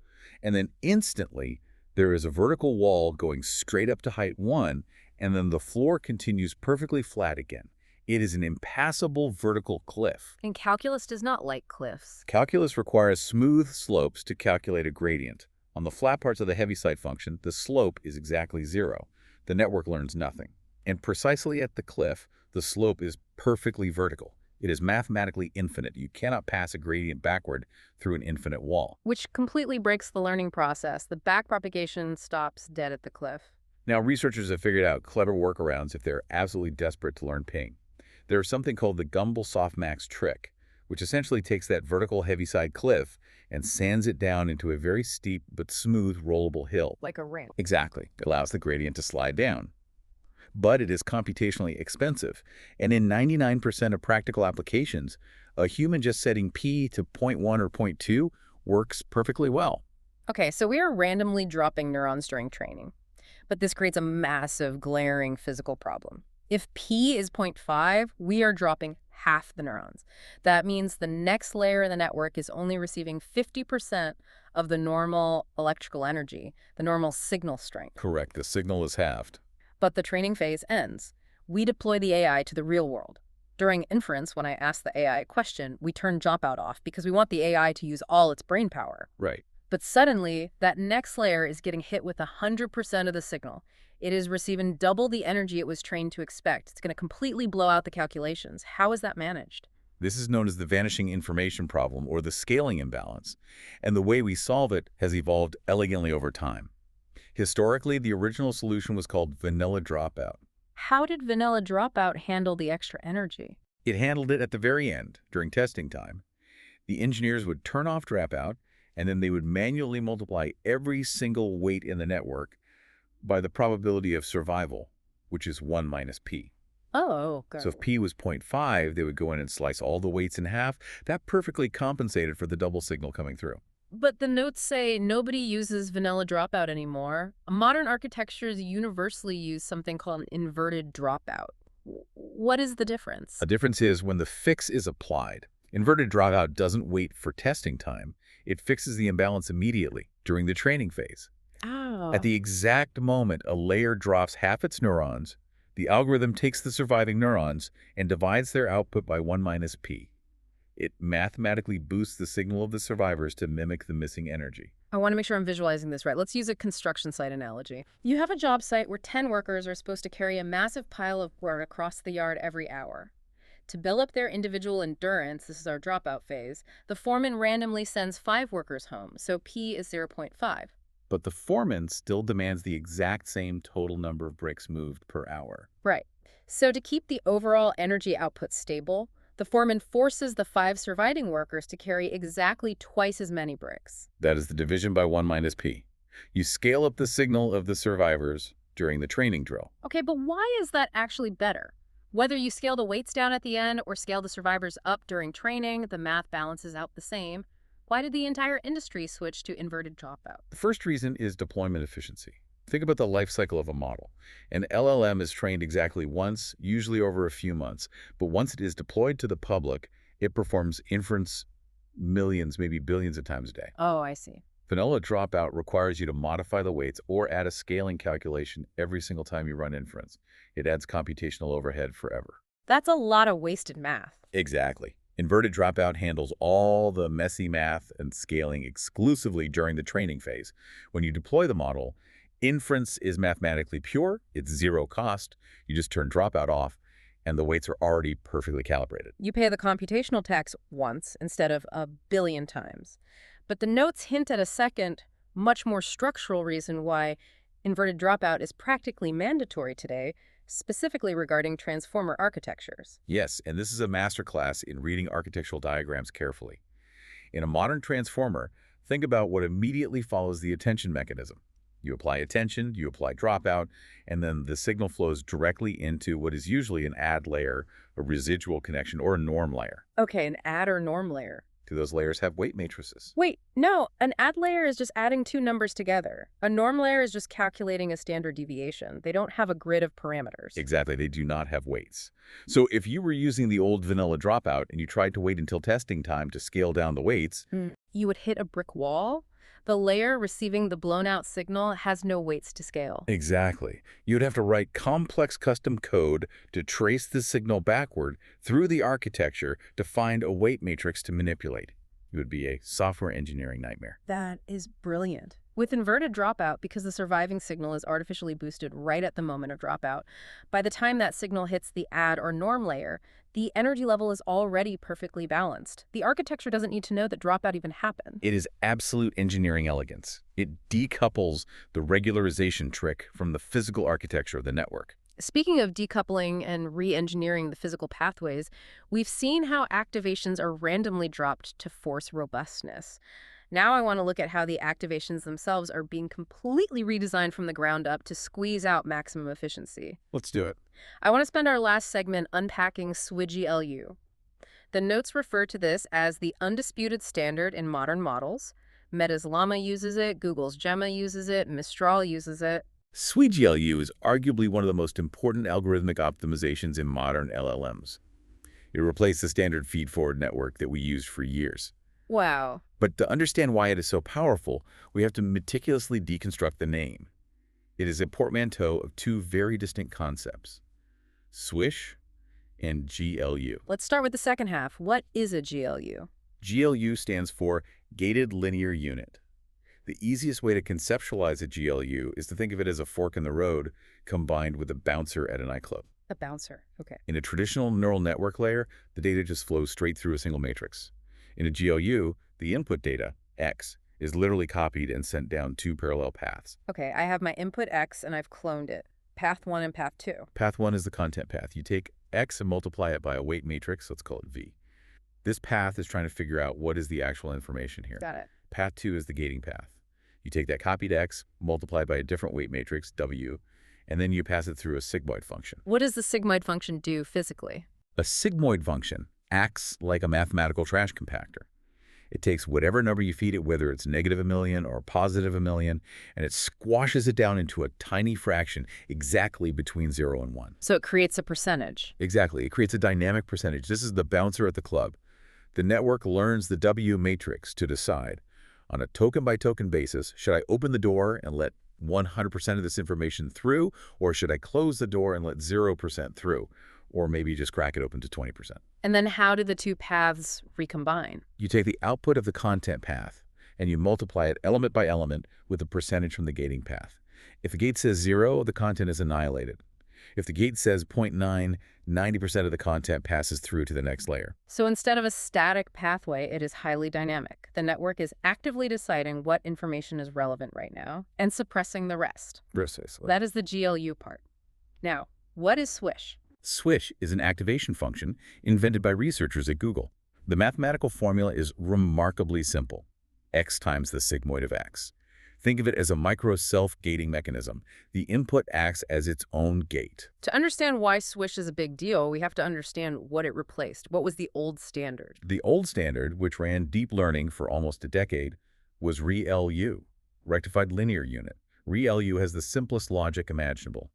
and then instantly there is a vertical wall going straight up to height 1, and then the floor continues perfectly flat again. It is an impassable vertical cliff. And calculus does not like cliffs. Calculus requires smooth slopes to calculate a gradient. On the flat parts of the Heaviside function, the slope is exactly 0. The network learns nothing. And precisely at the cliff, the slope is perfectly vertical. It is mathematically infinite. You cannot pass a gradient backward through an infinite wall. Which completely breaks the learning process. The backpropagation stops dead at the cliff. Now, researchers have figured out clever workarounds if they're absolutely desperate to learn ping. There's something called the Gumbel softmax trick, which essentially takes that vertical Heaviside cliff and sands it down into a very steep but smooth rollable hill. Like a ramp. Exactly. It allows the gradient to slide down. But it is computationally expensive, and in 99% of practical applications, a human just setting P to 0.1 or 0.2 works perfectly well. Okay, so we are randomly dropping neurons during training. But this creates a massive, glaring physical problem. If P is 0.5, we are dropping half the neurons. That means the next layer in the network is only receiving 50% of the normal electrical energy, the normal signal strength. Correct. The signal is halved. But the training phase ends. We deploy the AI to the real world. During inference, when I ask the AI a question, we turn dropout off because we want the AI to use all its brain power. Right. But suddenly, that next layer is getting hit with 100% of the signal. It is receiving double the energy it was trained to expect. It's going to completely blow out the calculations. How is that managed? This is known as the vanishing information problem or the scaling imbalance, and the way we solve it has evolved elegantly over time. Historically, the original solution was called vanilla dropout. How did vanilla dropout handle the extra energy? It handled it at the very end, during testing time. The engineers would turn off dropout, and then they would manually multiply every single weight in the network by the probability of survival, which is 1 minus P. Oh, So got if it. P was zero point 0.5, they would go in and slice all the weights in half. That perfectly compensated for the double signal coming through. But the notes say nobody uses vanilla dropout anymore. Modern architectures universally use something called an inverted dropout. What is the difference? A difference is when the fix is applied. Inverted dropout doesn't wait for testing time. It fixes the imbalance immediately during the training phase. At Ah. the exact moment a layer drops half its neurons, the algorithm takes the surviving neurons and divides their output by 1 minus p. It mathematically boosts the signal of the survivors to mimic the missing energy. I want to make sure I'm visualizing this right. Let's use a construction site analogy. You have a job site where 10 workers are supposed to carry a massive pile of work across the yard every hour. To build up their individual endurance, this is our dropout phase, the foreman randomly sends 5 workers home, so P is zero point 0.5. But the foreman still demands the exact same total number of bricks moved per hour. Right. So to keep the overall energy output stable, the foreman forces the 5 surviving workers to carry exactly twice as many bricks. That is the division by 1 minus p. You scale up the signal of the survivors during the training drill. Okay, but why is that actually better? Whether you scale the weights down at the end or scale the survivors up during training, the math balances out the same. Why did the entire industry switch to inverted dropout? The first reason is deployment efficiency. Think about the life cycle of a model. An LLM is trained exactly once, usually over a few months, but once it is deployed to the public, it performs inference millions, maybe billions of times a day. Oh, I see. Vanilla dropout requires you to modify the weights or add a scaling calculation every single time you run inference. It adds computational overhead forever. That's a lot of wasted math. Exactly. Inverted dropout handles all the messy math and scaling exclusively during the training phase. When you deploy the model, inference is mathematically pure, it's zero cost, you just turn dropout off, and the weights are already perfectly calibrated. You pay the computational tax once instead of a billion times. But the notes hint at a second, much more structural reason why inverted dropout is practically mandatory today, specifically regarding transformer architectures. Yes, and this is a masterclass in reading architectural diagrams carefully. In a modern transformer, think about what immediately follows the attention mechanism. You apply attention, you apply dropout, and then the signal flows directly into what is usually an add layer, a residual connection, or a norm layer. Okay, an add or norm layer. Do those layers have weight matrices? Wait, no, an add layer is just adding 2 numbers together. A norm layer is just calculating a standard deviation. They don't have a grid of parameters. Exactly, they do not have weights. So if you were using the old vanilla dropout and you tried to wait until testing time to scale down the weights, You would hit a brick wall. The layer receiving the blown out signal has no weights to scale. exactly. You'd have to write complex custom code to trace the signal backward through the architecture to find a weight matrix to manipulate. It would be a software engineering nightmare. That is brilliant. With inverted dropout, because the surviving signal is artificially boosted right at the moment of dropout, by the time that signal hits the add or norm layer, the energy level is already perfectly balanced. The architecture doesn't need to know that dropout even happened. It is absolute engineering elegance. It decouples the regularization trick from the physical architecture of the network. Speaking of decoupling and re-engineering the physical pathways, we've seen how activations are randomly dropped to force robustness. Now I want to look at how the activations themselves are being completely redesigned from the ground up to squeeze out maximum efficiency. Let's do it. I want to spend our last segment unpacking SWIGLU. The notes refer to this as the undisputed standard in modern models. Meta's Llama uses it, Google's Gemma uses it, Mistral uses it. SWIGLU is arguably one of the most important algorithmic optimizations in modern LLMs. It replaced the standard feed-forward network that we used for years. Wow. But to understand why it is so powerful, we have to meticulously deconstruct the name. It is a portmanteau of 2 very distinct concepts, swish and GLU. Let's start with the second half. What is a GLU? GLU stands for Gated Linear Unit. The easiest way to conceptualize a GLU is to think of it as a fork in the road combined with a bouncer at a nightclub. A bouncer. Okay. In a traditional neural network layer, the data just flows straight through a single matrix. In a GLU, the input data, X, is literally copied and sent down 2 parallel paths. Okay, I have my input X and I've cloned it. Path 1 and path 2. Path 1 is the content path. You take X and multiply it by a weight matrix, let's call it V. This path is trying to figure out what is the actual information here. Got it. Path 2 is the gating path. You take that copied X, multiply by a different weight matrix, W, and then you pass it through a sigmoid function. What does the sigmoid function do physically? A sigmoid function acts like a mathematical trash compactor. It takes whatever number you feed it, whether it's negative a million or positive a million, and it squashes it down into a tiny fraction exactly between 0 and 1. So it creates a percentage. Exactly. It creates a dynamic percentage. This is the bouncer at the club. The network learns the W matrix to decide, on a token-by-token basis, should I open the door and let 100% of this information through, or should I close the door and let 0% through, or maybe just crack it open to 20%? And then how do the two paths recombine? You take the output of the content path, and you multiply it element by element with the percentage from the gating path. If the gate says 0, the content is annihilated. If the gate says 0.9, 90% of the content passes through to the next layer. So instead of a static pathway, it is highly dynamic. The network is actively deciding what information is relevant right now and suppressing the rest. Precisely. That is the GLU part. Now, what is Swish? Swish is an activation function invented by researchers at Google. The mathematical formula is remarkably simple. X times the sigmoid of X. Think of it as a micro self-gating mechanism. The input acts as its own gate. To understand why Swish is a big deal, we have to understand what it replaced. What was the old standard? The old standard, which ran deep learning for almost a decade, was ReLU, Rectified Linear Unit. ReLU has the simplest logic imaginable.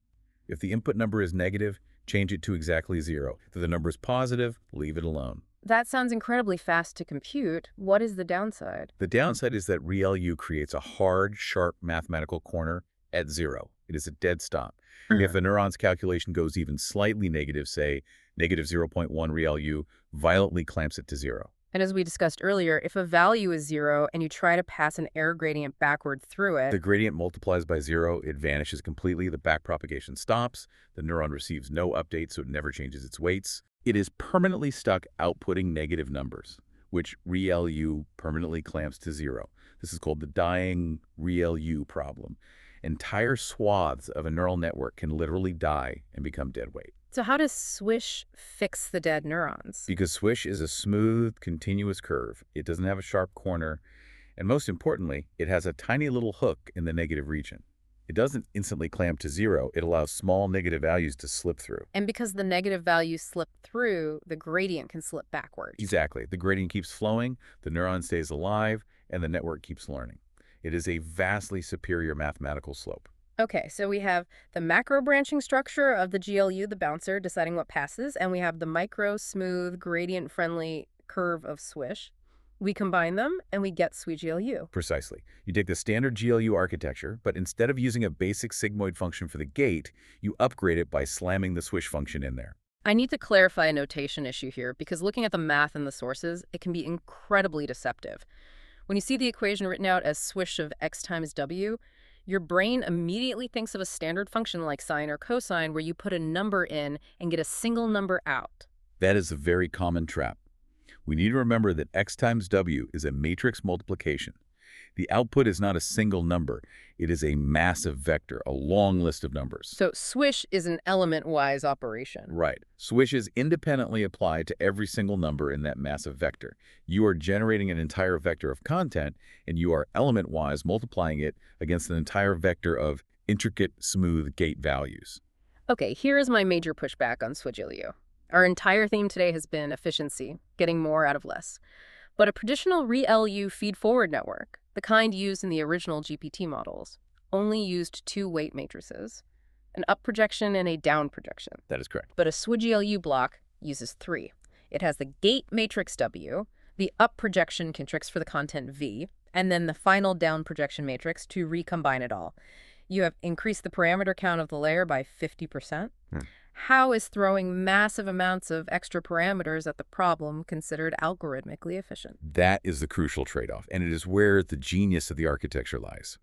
If the input number is negative, change it to exactly 0. If the number is positive, leave it alone. That sounds incredibly fast to compute. What is the downside? The downside is that ReLU creates a hard, sharp mathematical corner at 0. It is a dead stop. If the neuron's calculation goes even slightly negative, say negative 0.1 ReLU, violently clamps it to 0. And as we discussed earlier, if a value is 0 and you try to pass an error gradient backward through it, The gradient multiplies by 0, it vanishes completely, the backpropagation stops, the neuron receives no update, so it never changes its weights. It is permanently stuck outputting negative numbers, which ReLU permanently clamps to 0. This is called the dying ReLU problem. Entire swaths of a neural network can literally die and become dead weight. so how does Swish fix the dead neurons? Because Swish is a smooth, continuous curve. It doesn't have a sharp corner. And most importantly, it has a tiny little hook in the negative region. It doesn't instantly clamp to 0. It allows small negative values to slip through. And because the negative values slip through, the gradient can slip backwards. Exactly. The gradient keeps flowing, the neuron stays alive, and the network keeps learning. It is a vastly superior mathematical slope. Okay, so we have the macro branching structure of the GLU, the bouncer, deciding what passes, and we have the micro, smooth, gradient-friendly curve of Swish. We combine them, and we get SweGLU. Precisely. You take the standard GLU architecture, but instead of using a basic sigmoid function for the gate, you upgrade it by slamming the Swish function in there. I need to clarify a notation issue here, because looking at the math and the sources, it can be incredibly deceptive. When you see the equation written out as Swish of X times W, your brain immediately thinks of a standard function like sine or cosine where you put a number in and get a single number out. That is a very common trap. We need to remember that X times W is a matrix multiplication. The output is not a single number. It is a massive vector, a long list of numbers. So Swish is an element-wise operation. Right. Swish is independently applied to every single number in that massive vector. You are generating an entire vector of content, and you are element-wise multiplying it against an entire vector of intricate, smooth gate values. Okay, here is my major pushback on SweGLU. Our entire theme today has been efficiency, getting more out of less. But a traditional ReLU feed-forward network, the kind used in the original GPT models, only used 2 weight matrices, an up projection and a down projection. That is correct. But a SweGLU block uses 3. It has the gate matrix W, the up projection matrix for the content V, and then the final down projection matrix to recombine it all. You have increased the parameter count of the layer by 50%. How is throwing massive amounts of extra parameters at the problem considered algorithmically efficient? That is the crucial trade-off, and it is where the genius of the architecture lies.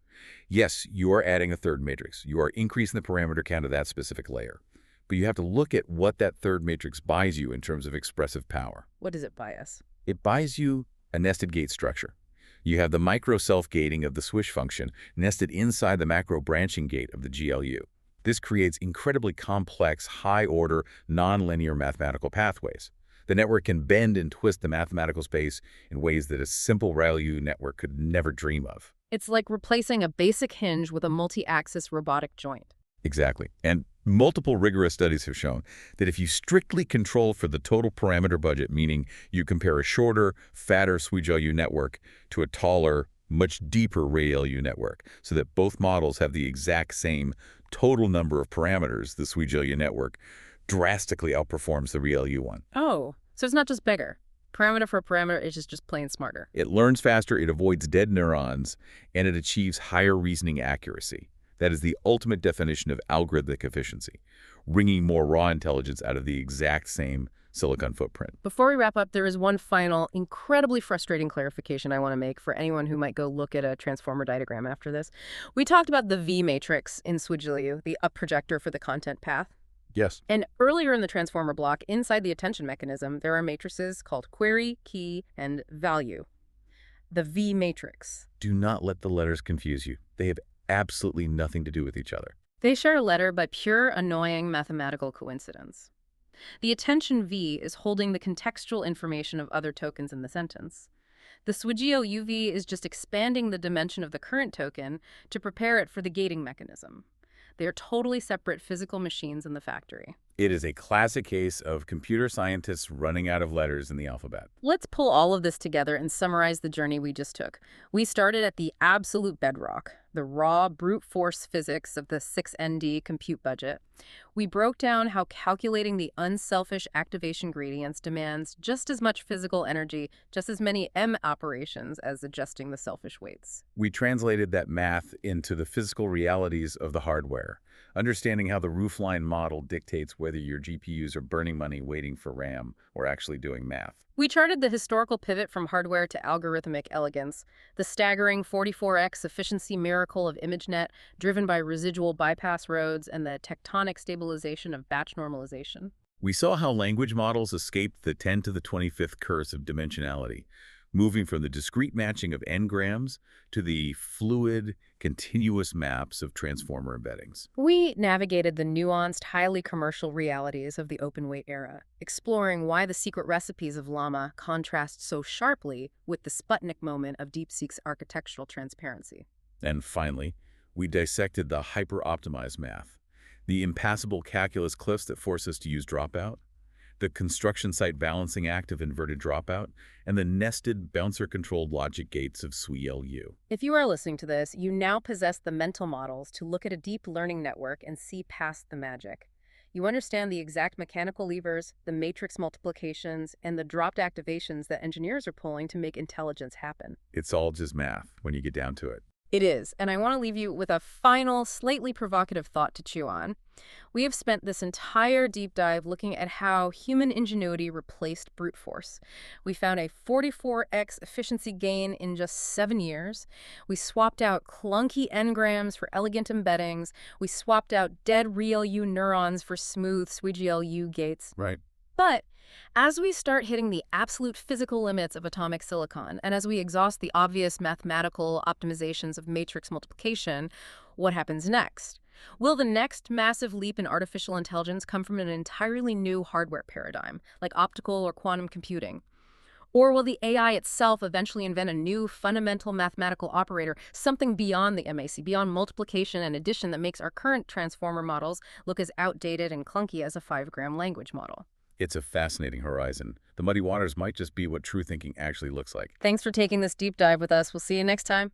Yes, you are adding a third matrix. You are increasing the parameter count of that specific layer. But you have to look at what that third matrix buys you in terms of expressive power. What does it buy us? It buys you a nested gate structure. You have the micro self-gating of the Swish function nested inside the macro branching gate of the GLU. This creates incredibly complex, high-order, nonlinear mathematical pathways. The network can bend and twist the mathematical space in ways that a simple ReLU network could never dream of. It's like replacing a basic hinge with a multi-axis robotic joint. Exactly. And multiple rigorous studies have shown that if you strictly control for the total parameter budget, meaning you compare a shorter, fatter SWIGLU network to a taller, much deeper RayLU network, so that both models have the exact same total number of parameters, the SWIGLU network drastically outperforms the RayLU one. Oh, so it's not just bigger. Parameter for parameter is just plain smarter. It learns faster, it avoids dead neurons, and it achieves higher reasoning accuracy. That is the ultimate definition of algorithmic efficiency, wringing more raw intelligence out of the exact same silicon footprint. Before we wrap up, there is one final, incredibly frustrating clarification I want to make for anyone who might go look at a transformer diagram after this. We talked about the V matrix in SWIGLU, the up projector for the content path. Yes. And earlier in the transformer block, inside the attention mechanism, there are matrices called query, key, and value. The V matrix. Do not let the letters confuse you. They have absolutely nothing to do with each other. They share a letter by pure, annoying mathematical coincidence. The attention V is holding the contextual information of other tokens in the sentence. The SWIGIO UV is just expanding the dimension of the current token to prepare it for the gating mechanism. They are totally separate physical machines in the factory. It is a classic case of computer scientists running out of letters in the alphabet. Let's pull all of this together and summarize the journey we just took. We started at the absolute bedrock, the raw brute force physics of the 6ND compute budget. We broke down how calculating the unselfish activation gradients demands just as much physical energy, just as many M operations as adjusting the selfish weights. We translated that math into the physical realities of the hardware, understanding how the roofline model dictates whether your GPUs are burning money waiting for RAM or actually doing math. We charted the historical pivot from hardware to algorithmic elegance, the staggering 44x efficiency miracle of ImageNet driven by residual bypass roads, and the tectonic stabilization of batch normalization. We saw how language models escaped the 10 to the 25th curse of dimensionality, moving from the discrete matching of n-grams to the fluid, continuous maps of transformer embeddings. We navigated the nuanced, highly commercial realities of the open-weight era, exploring why the secret recipes of Llama contrast so sharply with the Sputnik moment of DeepSeek's architectural transparency. And finally, we dissected the hyper-optimized math, the impassable calculus cliffs that force us to use dropout, the construction site balancing act of inverted dropout, and the nested bouncer-controlled logic gates of SWILU. If you are listening to this, you now possess the mental models to look at a deep learning network and see past the magic. You understand the exact mechanical levers, the matrix multiplications, and the dropped activations that engineers are pulling to make intelligence happen. It's all just math when you get down to it. It is, and I want to leave you with a final, slightly provocative thought to chew on. We have spent this entire deep dive looking at how human ingenuity replaced brute force. We found a 44x efficiency gain in just 7 years. We swapped out clunky n-grams for elegant embeddings. We swapped out dead ReLU neurons for smooth SWIGLU gates. Right. But as we start hitting the absolute physical limits of atomic silicon, and as we exhaust the obvious mathematical optimizations of matrix multiplication, what happens next? Will the next massive leap in artificial intelligence come from an entirely new hardware paradigm, like optical or quantum computing? Or will the AI itself eventually invent a new fundamental mathematical operator, something beyond the MAC, beyond multiplication and addition that makes our current transformer models look as outdated and clunky as a 5-gram language model? It's a fascinating horizon. The muddy waters might just be what true thinking actually looks like. Thanks for taking this deep dive with us. We'll see you next time.